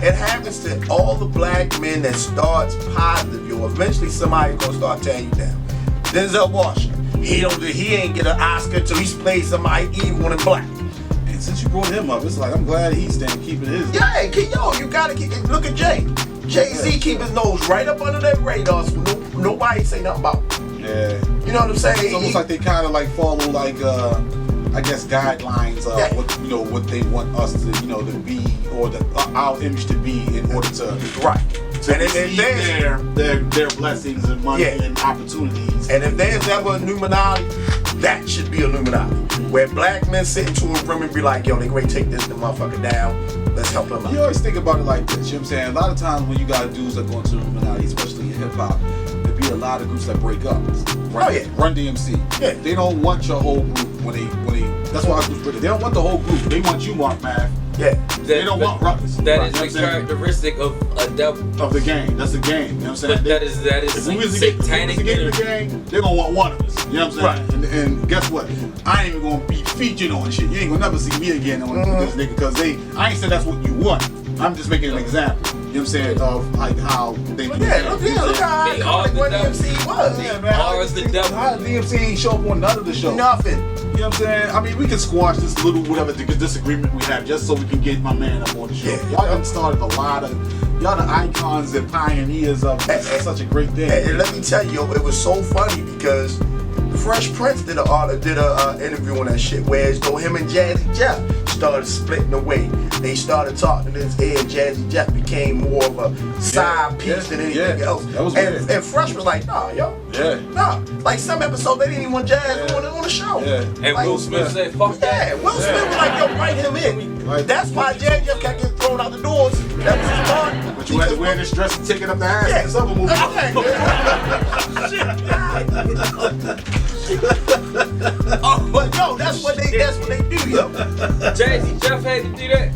Speaker 1: it happens to all the black men that starts positive, yo. Eventually somebody's gonna start tearing you down. Denzel Washington, he ain't get an Oscar till he's played somebody evil and black.
Speaker 3: And since you brought him up, it's like I'm glad he's keeping his.
Speaker 1: Yeah, you gotta keep. Look at Jay-Z keep his nose right up under that radar, so nobody say nothing about it.
Speaker 3: Yeah.
Speaker 1: You know what I'm saying?
Speaker 3: It's almost like they kind of like follow like I guess guidelines of what they want us to to be or our image to be in order to receive their blessings and money and opportunities.
Speaker 1: And if there's ever a Illuminati, that should be Illuminati. Where black men sit into a room and be like, yo, they great, take this the motherfucker down. Let's help them out.
Speaker 3: You always think about it like this, you know what I'm saying? A lot of times when you got dudes that go into Illuminati, especially in hip hop, there be a lot of groups that break up. Right? Run DMC. Yeah. They don't want your whole group when they that's why groups break. They don't want the whole group. They want you, Mark Math.
Speaker 1: Yeah.
Speaker 3: They don't want RuckuS.
Speaker 2: That is the characteristic of a devil.
Speaker 3: Of the game. That's the game. You know what I'm saying?
Speaker 2: But that is
Speaker 3: if we was to get in the game, they're gonna want one of us. You know what I'm saying? Right. And guess what? I ain't even gonna be featured on shit. You ain't gonna never see me again on this nigga because I ain't saying that's what you want. I'm just making an example. You know what I'm saying? Of like how they do.
Speaker 1: Look how iconic Run DMC was.
Speaker 3: Yeah, man. How DMC ain't show up on none of the shows.
Speaker 1: Nothing.
Speaker 3: You know what I'm saying? I mean, we can squash this little whatever disagreement we have just so we can get my man up on the show. Yeah. Y'all done started a lot of, y'all the icons and pioneers of such a great thing.
Speaker 1: And let me tell you, it was so funny because Fresh Prince did an interview on that shit, whereas though him and Jazzy Jeff started splitting away. They started talking to his head. Jazzy Jeff became more of a side piece than anything else.
Speaker 3: That was
Speaker 1: and Fresh was like, nah, yo.
Speaker 3: Yeah.
Speaker 1: Nah. Like some episodes, they didn't even want Jazz on the show.
Speaker 3: Yeah.
Speaker 2: And
Speaker 1: like,
Speaker 2: Will Smith said, fuck that.
Speaker 1: Yeah, Will Smith was like, yo, write him in. Like, that's why Jazzy Jeff kept getting thrown out the doors. That was his part.
Speaker 3: But you had to wear this dress and take it up the ass in this other movie.
Speaker 1: But yo, that's what they do, yo.
Speaker 2: Jazzy Jeff had to do that.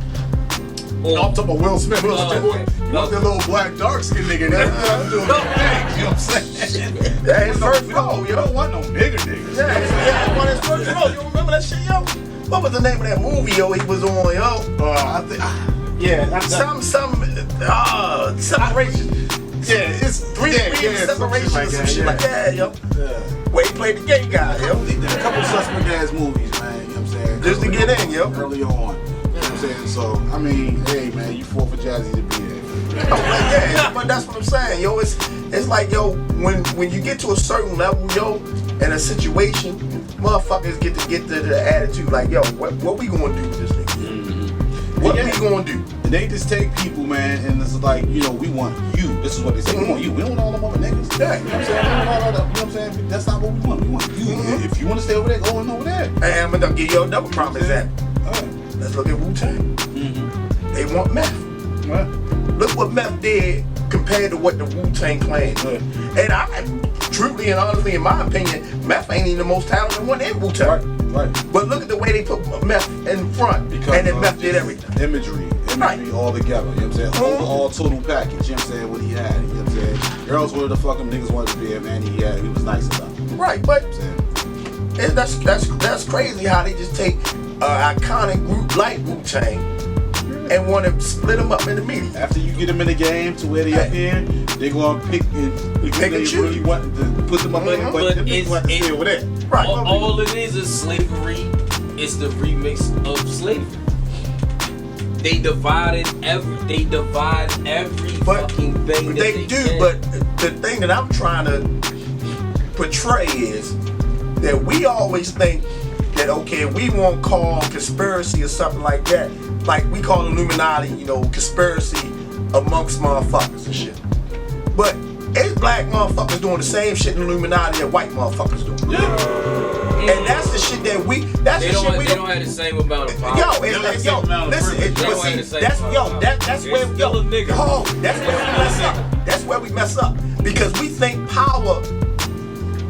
Speaker 3: I'm talking about Will Smith. You want that little black dark skinned nigga that's doing things, you know what I'm saying?
Speaker 1: That's his first role,
Speaker 3: you don't want no bigger niggas.
Speaker 1: Yeah, one of his first role. You remember that shit, yo? What was the name of that movie, yo? He was on, yo.
Speaker 3: I think,
Speaker 1: separation.
Speaker 3: Yeah, it's
Speaker 1: three separation or some shit like that, yo. Where he played the gay guy, yo.
Speaker 3: He did a couple suspect ass movies, man. You know what I'm saying?
Speaker 1: Just to get in, yo.
Speaker 3: Early on. You know what I'm saying? So, I mean, hey, man, you fought for Jazzy to be there.
Speaker 1: Yeah, but that's what I'm saying, yo. It's like, yo, when you get to a certain level, yo, in a situation, motherfuckers get to the attitude like, yo, what we gonna do with this nigga? What we gonna do?
Speaker 3: And they just take people, man, and it's like, we want you. This is what they say. We want you. We don't want all them other niggas.
Speaker 1: Yeah.
Speaker 3: You know what I'm saying? We don't want all that. You know what I'm saying? That's not what we want. We want you. If you want to stay over there, go on over there.
Speaker 1: Hey, I'm gonna give you a double prime example. Let's look at Wu-Tang. They want meth. Look what meth did compared to what the Wu-Tang claimed. And truly and honestly, in my opinion, meth ain't even the most talented one in Wu-Tang.
Speaker 3: Right.
Speaker 1: But look at the way they put meth in front, and then meth did everything.
Speaker 3: Imagery all together, you know what I'm saying? All total package, you know what I'm saying? What he had, you know what I'm saying? Girls wanted to fuck him, niggas wanted to be him, man. He was nice about it.
Speaker 1: Right, but that's crazy how they just take an iconic group like Wu-Tang and want to split them up in the media.
Speaker 3: After you get them in the game to where they up here, they gonna pick and really want to put them up in there, but them niggas want to stay over there.
Speaker 1: Right.
Speaker 2: All it is slavery. It's the remix of slavery. They divide every fucking thing.
Speaker 1: They do, but the thing that I'm trying to portray is that we always think that, okay, we won't call conspiracy or something like that. Like we call Illuminati, conspiracy amongst motherfuckers and shit. But it's black motherfuckers doing the same shit in Illuminati that white motherfuckers do.
Speaker 3: Yeah.
Speaker 1: And that's the shit that we. That's
Speaker 2: they
Speaker 1: the shit we
Speaker 2: don't have the same amount of power.
Speaker 1: That's where we mess up. That's where we mess up because we think power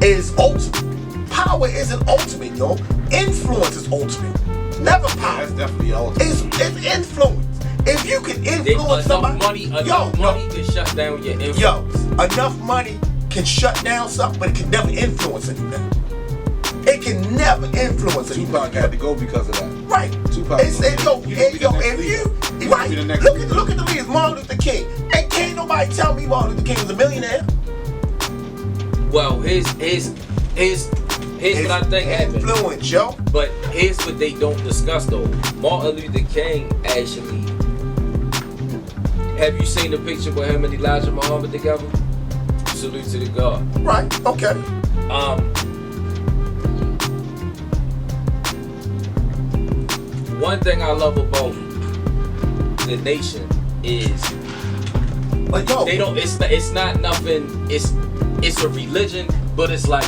Speaker 1: is ultimate. Power isn't ultimate, yo. Influence is ultimate. Never power.
Speaker 3: That's definitely ultimate.
Speaker 1: It's influence. If you can influence somebody,
Speaker 2: Enough money can shut down your influence.
Speaker 1: Yo, enough money can shut down something, but it can never influence anything. It can never influence anything.
Speaker 3: Tupac had to go because of that.
Speaker 1: Right.
Speaker 3: Tupac.
Speaker 1: If you right, look at the leaders, Martin Luther King. And can't nobody tell me Martin Luther King was a millionaire.
Speaker 2: Well, here's what I think happened.
Speaker 1: Influence, yo.
Speaker 2: But here's what they don't discuss though. Martin Luther King actually. Have you seen the picture with him and Elijah Muhammad together? Salute to the God.
Speaker 1: Right. Okay.
Speaker 2: One thing I love about the nation is
Speaker 1: But yo,
Speaker 2: they don't. It's not nothing. It's a religion, but it's like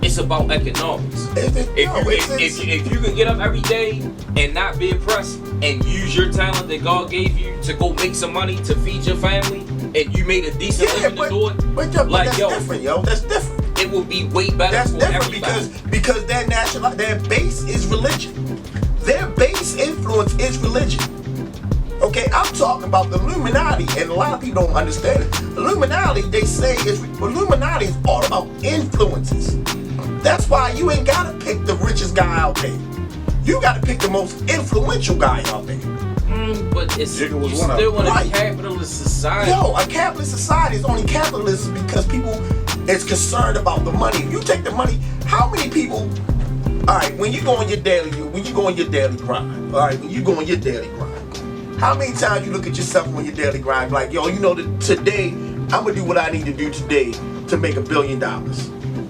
Speaker 2: it's about economics. If you can get up every day and not be oppressed and use your talent that God gave you to go make some money to feed your family, and you made a decent living to do it,
Speaker 1: but that's different, yo. That's different.
Speaker 2: It will be way better
Speaker 1: That's
Speaker 2: for
Speaker 1: different
Speaker 2: everybody.
Speaker 1: because their base is religion. Their base influence is religion. Okay, I'm talking about the Illuminati, and a lot of people don't understand it. Illuminati, they say Illuminati is all about influences. That's why you ain't gotta pick the richest guy out there. You gotta pick the most influential guy out there.
Speaker 2: But it's
Speaker 3: Jigga was
Speaker 2: you
Speaker 3: one of
Speaker 2: still
Speaker 3: them.
Speaker 2: in a
Speaker 1: Right.
Speaker 2: capitalist society.
Speaker 1: Yo, a capitalist society is only capitalist because people is concerned about the money. If you take the money, how many people? All right, when you go on your daily grind. All right, when you go on your daily grind. How many times you look at yourself on your daily grind like, yo, today I'm gonna do what I need to do today to make $1 billion.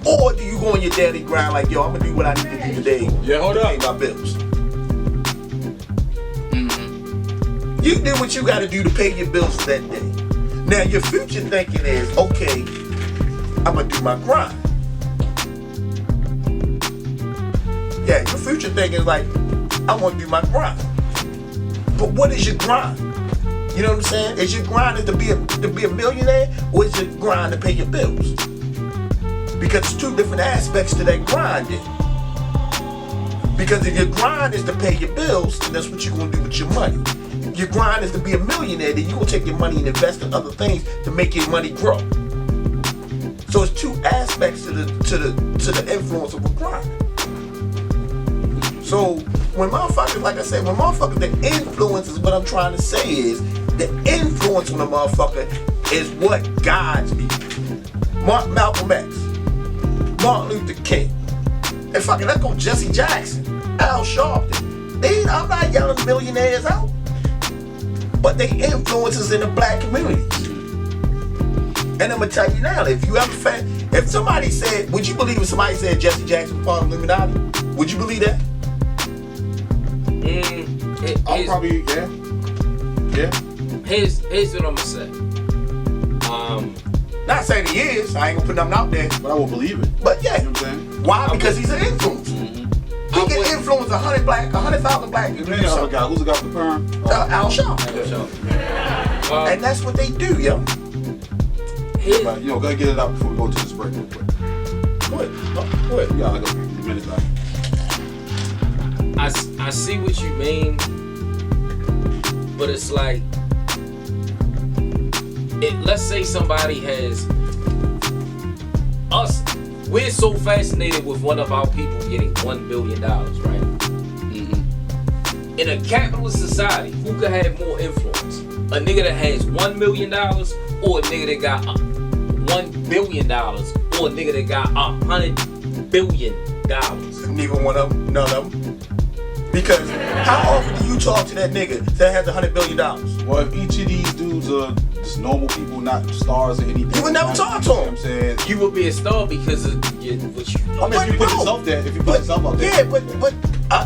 Speaker 1: Or do you go on your daily grind like, yo, I'm gonna do what I need to do today to pay my bills? You do what you gotta do to pay your bills for that day. Now your future thinking is, okay, I'm gonna do my grind. Yeah, your future thinking is like, I'm gonna do my grind. But what is your grind? You know what I'm saying? Is your grind to be a millionaire, or is your grind to pay your bills? Because it's two different aspects to that grind. Then. Because if your grind is to pay your bills, then that's what you're gonna do with your money. If your grind is to be a millionaire, then you're gonna take your money and invest in other things to make your money grow. So it's two aspects to the influence of a grind. So when motherfuckers, like I said, the influence is what I'm trying to say is the influence on a motherfucker is what guides me. Malcolm X, Martin Luther King, and fucking let's go Jesse Jackson, Al Sharpton. I'm not yelling millionaires out, but they influences in the black communities. And I'm gonna tell you now, if somebody said, would you believe if somebody said Jesse Jackson was part of Illuminati? Would you believe that?
Speaker 3: I'll probably, yeah.
Speaker 2: Here's what I'm gonna say.
Speaker 1: Not saying he is. I ain't gonna put nothing out there.
Speaker 3: But I will believe it.
Speaker 1: But yeah.
Speaker 3: You know what I'm saying?
Speaker 1: Why? Because he's an influence. He can influence 100,000 black people.
Speaker 3: Who's the guy with the perm?
Speaker 1: Al Sharpton. And that's what they do, yo.
Speaker 3: But, gotta get it out before we go to this break real quick.
Speaker 1: Go ahead.
Speaker 3: We got like a minute left.
Speaker 2: I see what you mean, but it's like, let's say somebody has us. We're so fascinated with one of our people getting $1 billion, right? In a capitalist society, who could have more influence? A nigga that has $1 million, or a nigga that got $1 billion, or a nigga that got $100 billion?
Speaker 1: Neither one of them, none of them. Because how often do you talk to that nigga that has $100 billion?
Speaker 3: Well, if each of these dudes are just normal people, not stars or anything,
Speaker 1: You would never talk to
Speaker 3: you know what
Speaker 1: him.
Speaker 3: I'm saying?
Speaker 2: You would be a star because of what you.
Speaker 3: I mean, if you put yourself there, if you put yourself out there.
Speaker 1: Yeah, but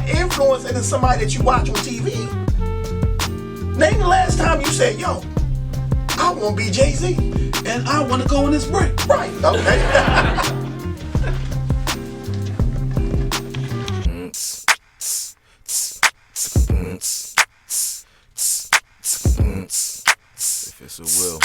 Speaker 1: influence is somebody that you watch on TV. Name the last time you said, yo, I want to be Jay-Z.
Speaker 3: And I want to go on this break.
Speaker 1: Right, okay.
Speaker 6: If it's a will.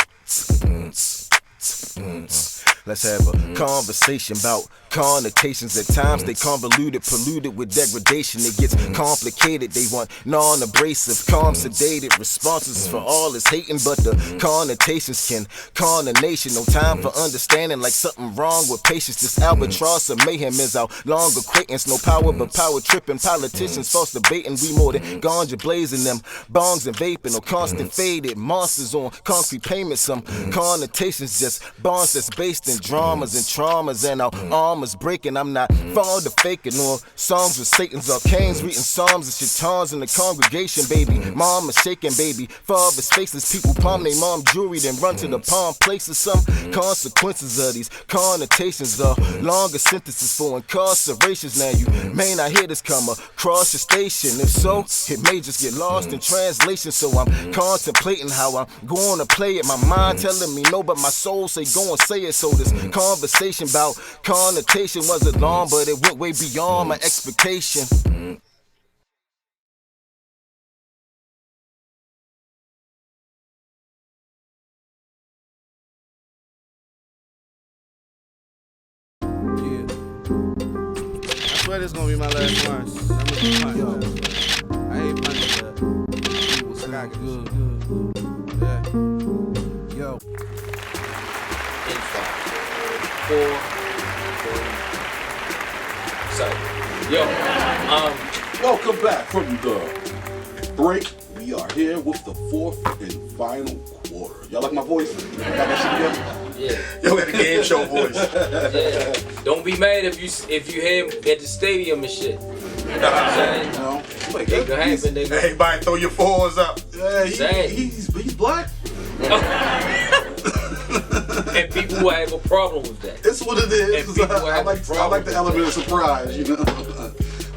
Speaker 8: Let's have a conversation about connotations. At times they convoluted, polluted with degradation. It gets complicated. They want non-abrasive, calm, sedated responses for all is hating, but the connotations can con a nation. No time for understanding, like something wrong with patience. This albatross of mayhem is our long acquaintance. No power but power tripping. Politicians false debating. We more than ganja blazing them bongs and vaping. No constant faded monsters on concrete pavement. Some connotations just bonds that's based in dramas and traumas, and our armors breaking. I'm not fond of faking or songs with Satan's arcanes, reading psalms and shaitans in the congregation. Baby mom is shaking, baby father's faceless. People palm their mom jewelry, then run to the palm places. Some consequences of these connotations are longer sentences for incarcerations. Now you may not hear this come across your station. If so, it may just get lost in translation. So I'm contemplating how I'm going to play it. My mind telling me no, but my soul say go and say it. So this conversation about connotation wasn't long, but it went way beyond my expectation.
Speaker 3: I swear this gonna be my last one. I ain't punching that. I got good. Yeah. Yo.
Speaker 2: In 5, 4, 3. So, yo,
Speaker 3: Welcome back from the break. We are here with the fourth and final quarter. Y'all like my voice? Got my shit together?
Speaker 2: yeah,
Speaker 1: Yo, had a game show voice.
Speaker 2: yeah. Don't be mad if you hear him at the stadium and shit. You know what I'm saying?
Speaker 3: You know? Like,
Speaker 2: It can happen, nigga.
Speaker 1: Everybody throw your fours up.
Speaker 3: He's black.
Speaker 2: And people will have a problem with that.
Speaker 3: It's what it is.
Speaker 2: And people
Speaker 3: I
Speaker 2: have
Speaker 3: like
Speaker 2: a problem
Speaker 3: the
Speaker 2: with
Speaker 3: element
Speaker 2: that.
Speaker 3: of surprise, you know.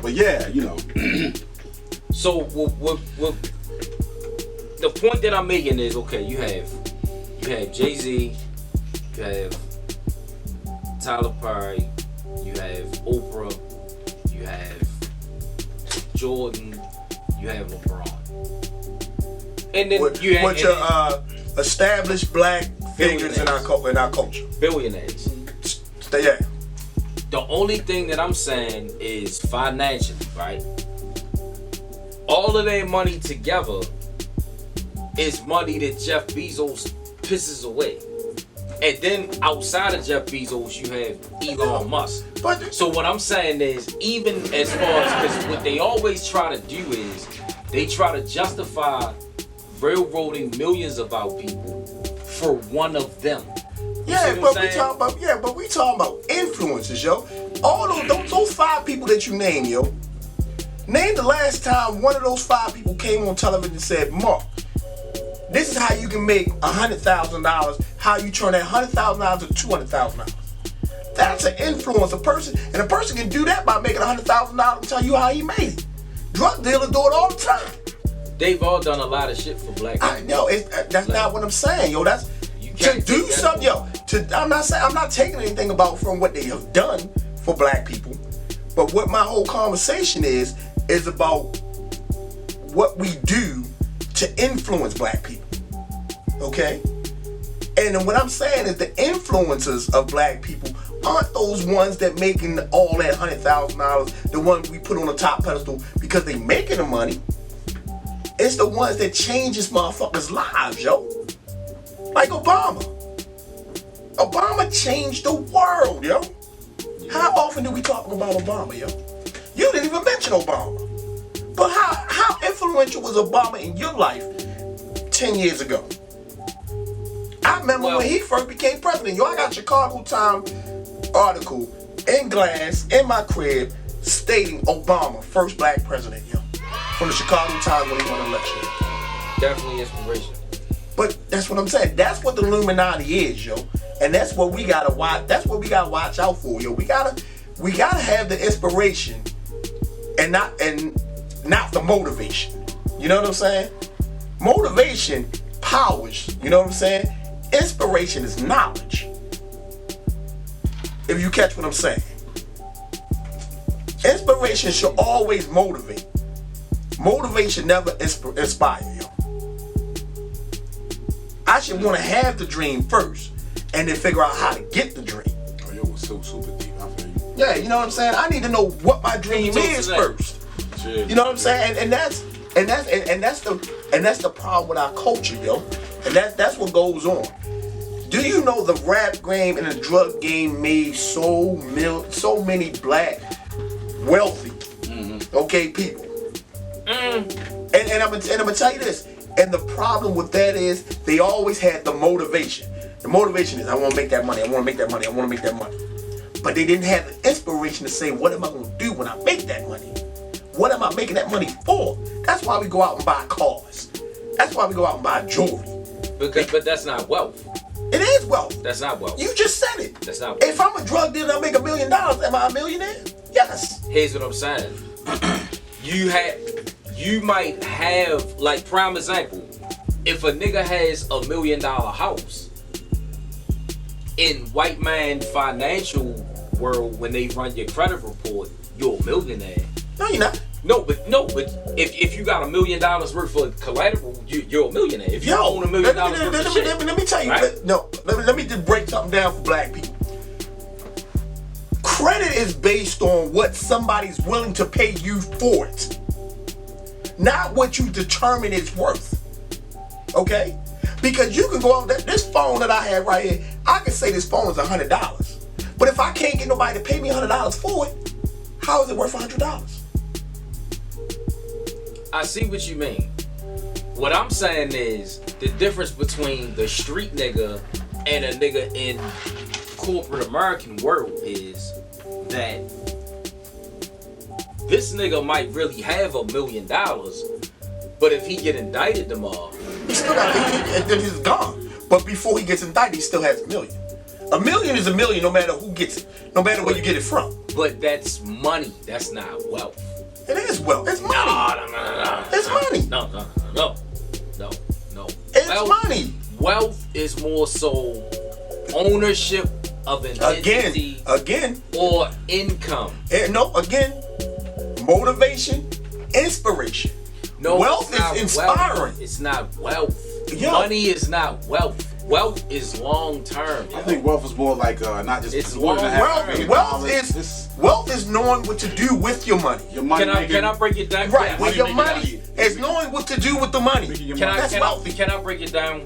Speaker 3: But yeah, you know.
Speaker 2: So, the point that I'm making is, okay, you have Jay-Z, you have Tyler Perry, you have Oprah, you have Jordan, you have LeBron, and then
Speaker 1: Which
Speaker 2: you have
Speaker 1: are established black figures in our culture.
Speaker 2: billionaires.
Speaker 1: Yeah.
Speaker 2: The only thing that I'm saying is financially, right? All of their money together is money that Jeff Bezos pisses away. And then outside of Jeff Bezos, you have Elon Musk.
Speaker 1: But
Speaker 2: So what I'm saying is, even as far as, because what they always try to do is, they try to justify railroading millions of our people for one of them.
Speaker 1: yeah,
Speaker 2: see
Speaker 1: but
Speaker 2: what I'm
Speaker 1: we
Speaker 2: saying?
Speaker 1: talking about influences, yo. All those 5 people that you name, yo. Name the last time one of those 5 people came on television and said, Mark, this is how you can make $100,000, how you turn that $100,000 to $200,000. That's an influence. A person can do that by making $100,000 and tell you how he made it. Drug dealers do it all the time.
Speaker 2: They've all done a lot of shit for black people.
Speaker 1: I know that's not what I'm saying, yo. That's
Speaker 2: You
Speaker 1: to
Speaker 2: can't
Speaker 1: do
Speaker 2: take that
Speaker 1: something,
Speaker 2: away.
Speaker 1: yo. I'm not taking anything about from what they have done for black people, but what my whole conversation is about what we do to influence black people. Okay? And then what I'm saying is the influencers of black people aren't those ones that making all that $100,000, the ones we put on the top pedestal because they making the money. It's the ones that changes motherfuckers' lives, yo. Like Obama. Obama changed the world, yo. How often do we talk about Obama, yo? You didn't even mention Obama. But how influential was Obama in your life 10 years ago? I remember when he first became president. Yo, I got Chicago Times article in glass in my crib stating Obama, first black president, yo. From the Chicago Times when he won the election.
Speaker 2: Definitely inspiration.
Speaker 1: But that's what I'm saying. That's what the Illuminati is, yo. And that's what we gotta watch. That's what we gotta watch out for, yo. We gotta have the inspiration and not the motivation. You know what I'm saying? Motivation powers. You know what I'm saying? Inspiration is knowledge. If you catch what I'm saying. Inspiration should always motivate. Motivation never inspire, yo. I should want to have the dream first and then figure out how to get the dream.
Speaker 3: Oh, yo, was so super deep. I feel you.
Speaker 1: Yeah, you know what I'm saying? I need to know what my dream is first. You know what I'm saying? And that's the problem with our culture, yo. And that's what goes on. Do you know the rap game and the drug game made so many black wealthy, okay, people? And I'm gonna tell you this. And the problem with that is they always had the motivation. The motivation is I want to make that money. I want to make that money. I want to make that money. But they didn't have the inspiration to say, what am I going to do when I make that money? What am I making that money for? That's why we go out and buy cars. That's why we go out and buy jewelry.
Speaker 2: But that's not wealth.
Speaker 1: It is wealth.
Speaker 2: That's not wealth.
Speaker 1: You just said it.
Speaker 2: That's not wealth.
Speaker 1: If I'm a drug dealer and I make $1 million, am I a millionaire? Yes.
Speaker 2: Here's what I'm saying. You might have, like, prime example, if a nigga has $1 million house, in white man financial world, when they run your credit report, you're a millionaire.
Speaker 1: No, you're not.
Speaker 2: No, but if you got $1 million worth of collateral, you're a millionaire. If you own $1 million worth of shit,
Speaker 1: let me tell you.
Speaker 2: right?
Speaker 1: Let me just break something down for black people. Credit is based on what somebody's willing to pay you for it, not what you determine it's worth. Okay? Because you can go out there, this phone that I have right here, I can say this phone is $100. But if I can't get nobody to pay me $100 for it, how is it worth $100?
Speaker 2: I see what you mean. What I'm saying is the difference between the street nigga and a nigga in corporate American world is that this nigga might really have $1 million, but if he get indicted tomorrow,
Speaker 1: He still got and then he's gone. But before he gets indicted, he still has $1 million. $1 million is $1 million no matter who gets it, no matter where you get it from.
Speaker 2: but that's money. That's not wealth.
Speaker 1: It is wealth. It's money.
Speaker 2: No.
Speaker 1: It's money.
Speaker 2: No.
Speaker 1: It's
Speaker 2: wealth,
Speaker 1: money.
Speaker 2: Wealth is more so ownership of an entity
Speaker 1: Again.
Speaker 2: or income.
Speaker 1: Again, motivation, inspiration.
Speaker 2: No,
Speaker 1: Wealth
Speaker 2: it's not
Speaker 1: is inspiring.
Speaker 2: Wealth. It's not wealth.
Speaker 1: Yo.
Speaker 2: Money is not wealth. Wealth is long term.
Speaker 3: I think wealth is more like not just
Speaker 2: It's
Speaker 3: $1.5
Speaker 2: long-
Speaker 3: million.
Speaker 1: Wealth is knowing what to do with your money.
Speaker 3: Your money.
Speaker 2: Can I break it down?
Speaker 1: Right, with your
Speaker 3: money
Speaker 1: money is knowing what to do with the money. That's wealthy.
Speaker 2: Can I break it down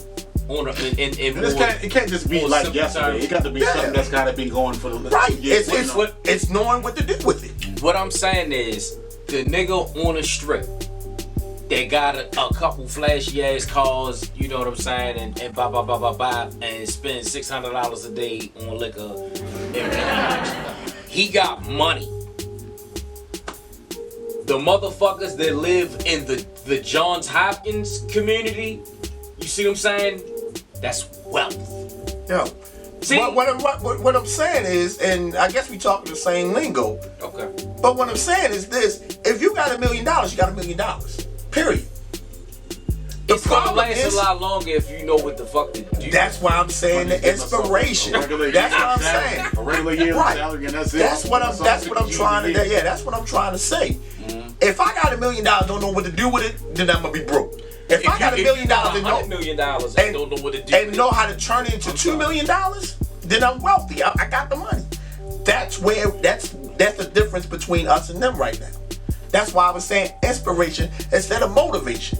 Speaker 2: on in more?
Speaker 3: It can't just be
Speaker 2: more
Speaker 3: like
Speaker 2: simple
Speaker 3: yesterday.
Speaker 2: terms?
Speaker 3: It got to be something that's kind of been going for the
Speaker 1: Right.
Speaker 3: years.
Speaker 1: It's knowing what to do with it.
Speaker 2: What I'm saying is the nigga on the strip, they got a couple flashy ass cars, you know what I'm saying, and blah, and spend $600 a day on liquor. He got money. The motherfuckers that live in the Johns Hopkins community, you see what I'm saying? That's wealth.
Speaker 1: Yo.
Speaker 2: See?
Speaker 1: What I'm saying is, and I guess we talking the same lingo.
Speaker 2: Okay.
Speaker 1: But what I'm saying is this: if you got $1 million, you got $1 million. Period.
Speaker 2: It's gonna last a lot longer if you know what the fuck to do.
Speaker 1: That's why I'm saying the inspiration. That's what I'm saying.
Speaker 3: A regular year's
Speaker 1: Right.
Speaker 3: salary, and that's it.
Speaker 1: That's what I'm trying to. Yeah, that's what I'm trying to say. If I got $1 million, don't know what to do with it, then I'm gonna be broke. If I got $1 million and
Speaker 2: $100 million and don't know what to do
Speaker 1: and
Speaker 2: with
Speaker 1: know
Speaker 2: it,
Speaker 1: how to turn it into $2 million, then I'm wealthy. I got the money. That's the difference between us and them right now. That's why I was saying inspiration instead of motivation.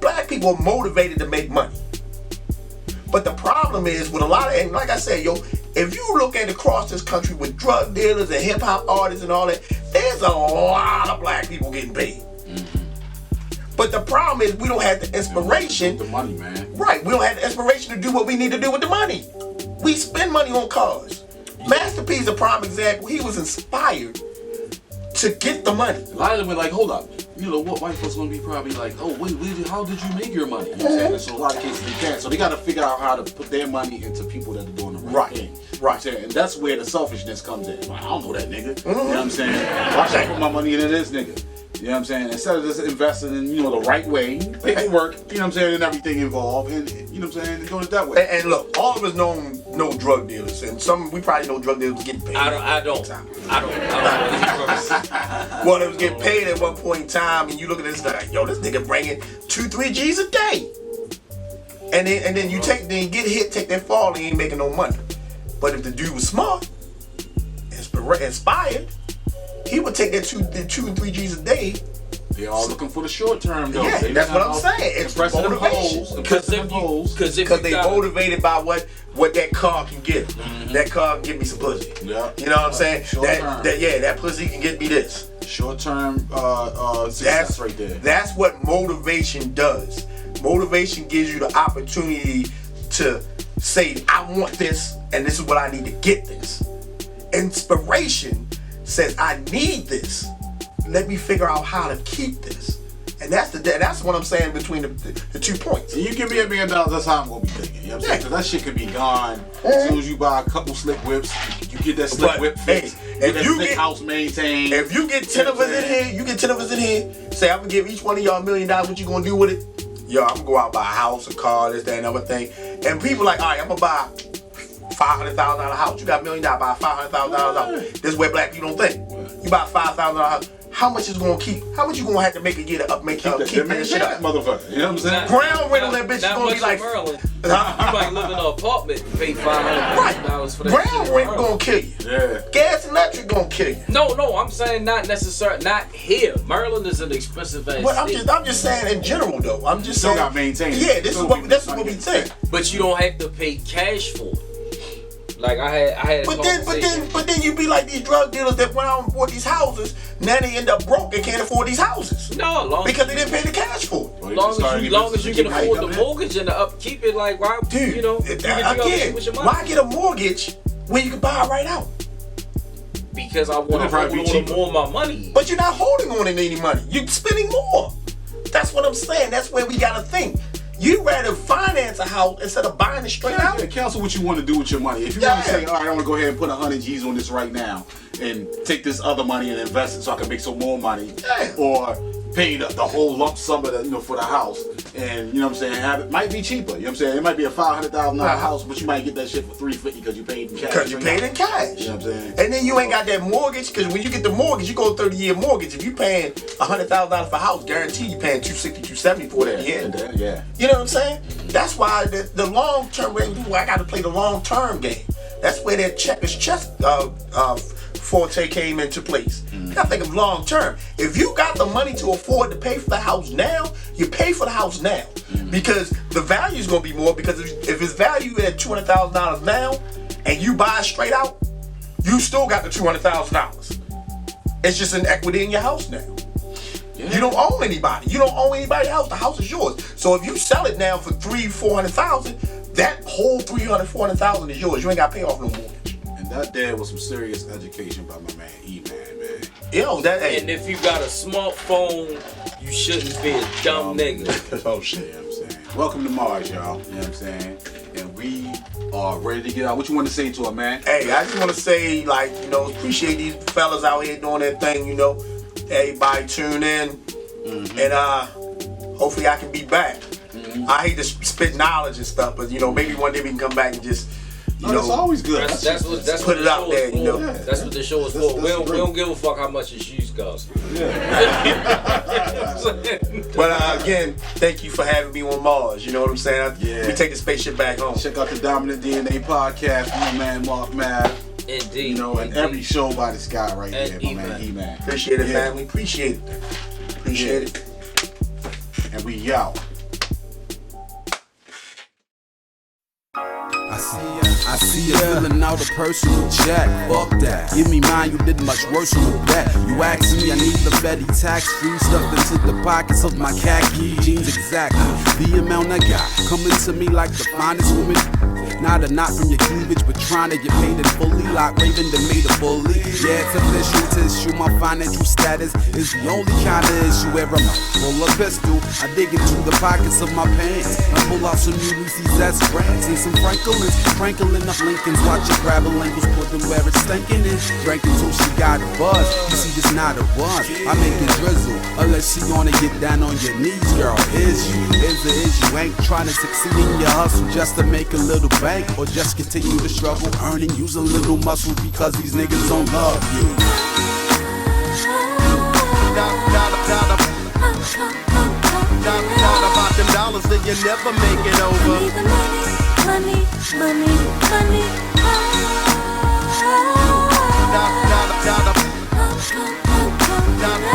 Speaker 1: Black people are motivated to make money. But the problem is with a lot of, and like I said, yo, if you look at across this country with drug dealers and hip hop artists and all that, there's a lot of black people getting paid. But the problem is we don't have the inspiration.
Speaker 3: The money, man.
Speaker 1: Right, we don't have the inspiration to do what we need to do with the money. We spend money on cars. Master P is a prime example. He was inspired to get the money.
Speaker 3: A lot of them were like, hold up. You know what? White folks gonna be probably like, oh, wait, how did you make your money? You know what I'm saying? So a lot of cases they can't. So they gotta figure out how to put their money into people that are doing the right thing.
Speaker 1: Right.
Speaker 3: You know what I'm saying? And that's where the selfishness comes in. Like, I don't know that nigga. You know what I'm saying? Why should I put my money into this nigga? You know what I'm saying? Instead of just investing in, the right way, paperwork, you know what I'm saying, and everything involved, and you know what I'm saying, and doing it that way.
Speaker 1: And look, all of us know drug dealers, and we probably know drug dealers getting paid.
Speaker 2: I don't.
Speaker 1: Well, they was getting paid at one point in time, and you look at this like, yo, this nigga bringing 2-3 G's a day, and then you get hit, take that fall, and you ain't making no money. But if the dude was smart, inspired, he would take that 2 and 3 G's a day.
Speaker 3: They're all looking for the short term, though.
Speaker 1: Yeah, that's what I'm saying. It's motivation.
Speaker 2: Because
Speaker 1: they motivated by what that car can give.
Speaker 3: Mm-hmm.
Speaker 1: That car can give me some pussy.
Speaker 3: Yeah.
Speaker 1: You know what I'm saying? That pussy can get me this.
Speaker 3: Short term success right there.
Speaker 1: That's what motivation does. Motivation gives you the opportunity to say, I want this, and this is what I need to get this. Inspiration says, I need this. Let me figure out how to keep this. And that's what I'm saying between the 2 points.
Speaker 3: You give me $1 million, that's how I'm gonna be thinking. You know what I'm saying? Because that shit could be gone as soon as you buy a couple slick whips. You get that slick whip fixed. If you get house maintained.
Speaker 1: If you get 10 of us in here, say I'm gonna give each one of y'all $1 million. What you gonna do with it? Yo, I'm gonna go out and buy a house, a car, this, that, and other thing. And people like, all right, I'm gonna buy $500,000 house. You got $1 million, buy a $500,000 house. This is where black people don't think. You buy a $5,000 house. How much is gonna keep? How much you gonna have to make it get up, keep that shit up,
Speaker 3: motherfucker? You know what I'm saying?
Speaker 1: Ground rental that bitch is
Speaker 2: not
Speaker 1: gonna
Speaker 2: much
Speaker 1: be like.
Speaker 2: in Maryland. You might live in an apartment and pay $500,000 for that.
Speaker 1: Ground rent gonna kill you.
Speaker 3: Yeah.
Speaker 1: Gas and electric gonna kill you.
Speaker 2: No, I'm saying not necessarily. Not here. Maryland is an expensive ass
Speaker 1: But
Speaker 2: state.
Speaker 1: I'm just saying in general though. I'm just
Speaker 3: Still
Speaker 1: saying.
Speaker 3: got maintained.
Speaker 1: Yeah, this is what we think.
Speaker 2: But you don't have to pay cash for it. Like I had.
Speaker 1: But then you be like these drug dealers that went out and bought these houses. Now they end up broke. They can't afford these houses.
Speaker 2: No,
Speaker 1: because they didn't pay the cash for it.
Speaker 2: Long as you can afford the mortgage and the upkeep, it like why?
Speaker 1: Dude,
Speaker 2: you know,
Speaker 1: again, why get a mortgage when you can buy it right out?
Speaker 2: Because I want to hold on more of my money.
Speaker 1: But you're not holding on to any money. You're spending more. That's what I'm saying. That's where we gotta think. You'd rather finance a house instead of buying it straight out?
Speaker 3: Yeah, counsel what you want to do with your money. If you want to say, all right, I want to go ahead and put 100 G's on this right now and take this other money and invest it so I can make some more money, or pay the whole lump sum of the, for the house, and you know what I'm saying, it might be cheaper. You know what I'm saying? It might be a $500,000 house, but you might get that shit for $350 because you paid in cash.
Speaker 1: Because you paid in cash.
Speaker 3: You know what I'm saying?
Speaker 1: And then you ain't got that mortgage, because when you get the mortgage, you go 30-year mortgage. If you paying $100,000 for a house, guaranteed you paying $260, $270 for it at the end.
Speaker 3: Yeah.
Speaker 1: You know what I'm saying? That's why the long term, I got to play the long term game. That's where that checkers chess forte came into place. You gotta think of long term. If you got the money to afford to pay for the house now, you pay for the house now. Because the value is gonna be more, because if it's valued at $200,000 now and you buy it straight out, you still got the $200,000. It's just an equity in your house now. Yeah. You don't own anybody. You don't own anybody's house. The house is yours. So if you sell it now for $300,000-$400,000, that whole $300,000-$400,000 is yours. You ain't got to pay off no mortgage.
Speaker 3: And that there was some serious education by my man E-Man, man.
Speaker 1: Yo,
Speaker 2: And if you got a smartphone, you shouldn't be a dumb nigga.
Speaker 1: Oh shit.
Speaker 3: You know what I'm saying? Welcome to Mars, y'all. You know what I'm saying? And we are ready to get out. What you want to say to it, man?
Speaker 1: Hey, I just want to say, appreciate these fellas out here doing their thing, Everybody tune in. And hopefully I can be back. I hate to spit knowledge and stuff, but maybe one day we can come back and just
Speaker 3: that's always good.
Speaker 2: That's
Speaker 1: put
Speaker 2: what
Speaker 1: it out there,
Speaker 3: Yeah.
Speaker 2: That's what the show is for. We don't give a fuck how much your shoes cost.
Speaker 1: But again, thank you for having me on Mars. You know what I'm saying? We take the spaceship back home.
Speaker 3: Check out the Dominant DNA podcast, my man Mark Math.
Speaker 2: Indeed.
Speaker 3: And every show by this guy right here, my man E-Man.
Speaker 1: Appreciate it, family. Appreciate it. Appreciate it.
Speaker 3: And we out.
Speaker 6: I see you filling out a personal check. Fuck that. Give me mine, you did much worse with that. You asked me, I need the Betty tax-free stuffed into the pockets of my khaki jeans. Exactly the amount I got coming to me like the finest woman. Not a knot from your cleavage, but trying to get paid in fully. Like Raven that made a bully. Yeah, it's official to issue. My financial status is the only kind of issue where I'm full of pistol. I dig into the pockets of my pants. I pull out some Ulysses S. Grants and some Franklins. Franklin up Lincolns, watch it grab a Lincolns, put them where it's stinking in. Drank until she got a buzz. You see, this not a run. I make it drizzle. Unless she gonna get down on your knees, girl. Is you? Ain't trying to succeed in your hustle just to make a little bank, or just continue to struggle, earning, use a little muscle because these niggas don't love you.
Speaker 5: About them dollars, then you never make it over.
Speaker 4: money, money, money.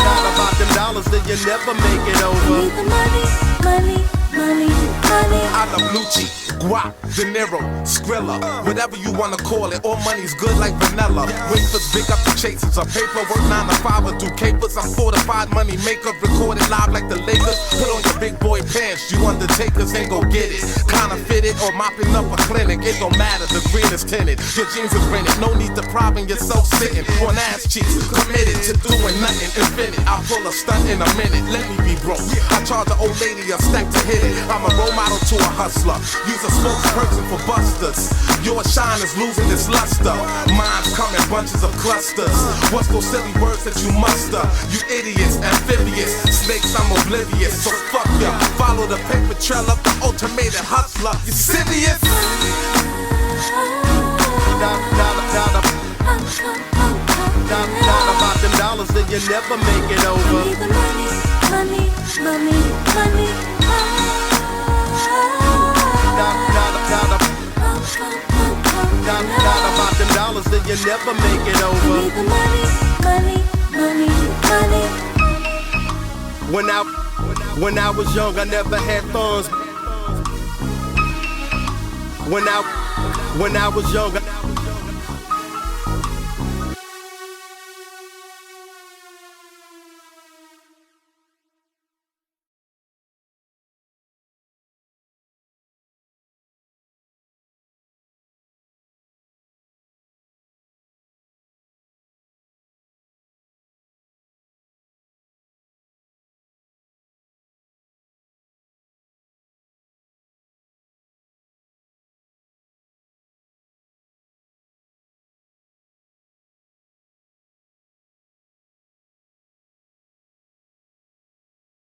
Speaker 5: Not about them dollars, then you never make it over.
Speaker 4: Need the money, money, money, money.
Speaker 6: I love Lucci, Guap, De Niro, Skrilla, whatever you wanna call it. All money's good like vanilla. Wafers, big up the chasers. A paper work 9 to 5 or do capers. I'm fortified money maker, recorded live like the Lakers. Put on your big boy pants, you undertakers ain't go get it. Kinda fitted or mopping up a clinic, it don't matter, the green is tinted. Your jeans are rented, no need to problem yourself sitting on ass cheeks. Committed to doing nothing, infinite. I'll pull a stunt in a minute, let me be broke. I charge an old lady a stack to hit it. I'm a role model to a hustler. Use a spokesperson for busters. Your shine is losing its luster. Mine's come in bunches of clusters. What's those silly words that you muster? You idiots, amphibious, snakes, I'm oblivious. So fuck ya. Follow the paper trail of the ultimated hustler. You serious?
Speaker 5: Not about them dollars, then you never make it over.
Speaker 4: Need the money, money, money, money.
Speaker 5: Not about them dollars, then you never make it over.
Speaker 4: Need the money, money, money, money.
Speaker 5: When I was young, I never had thorns. When I was young,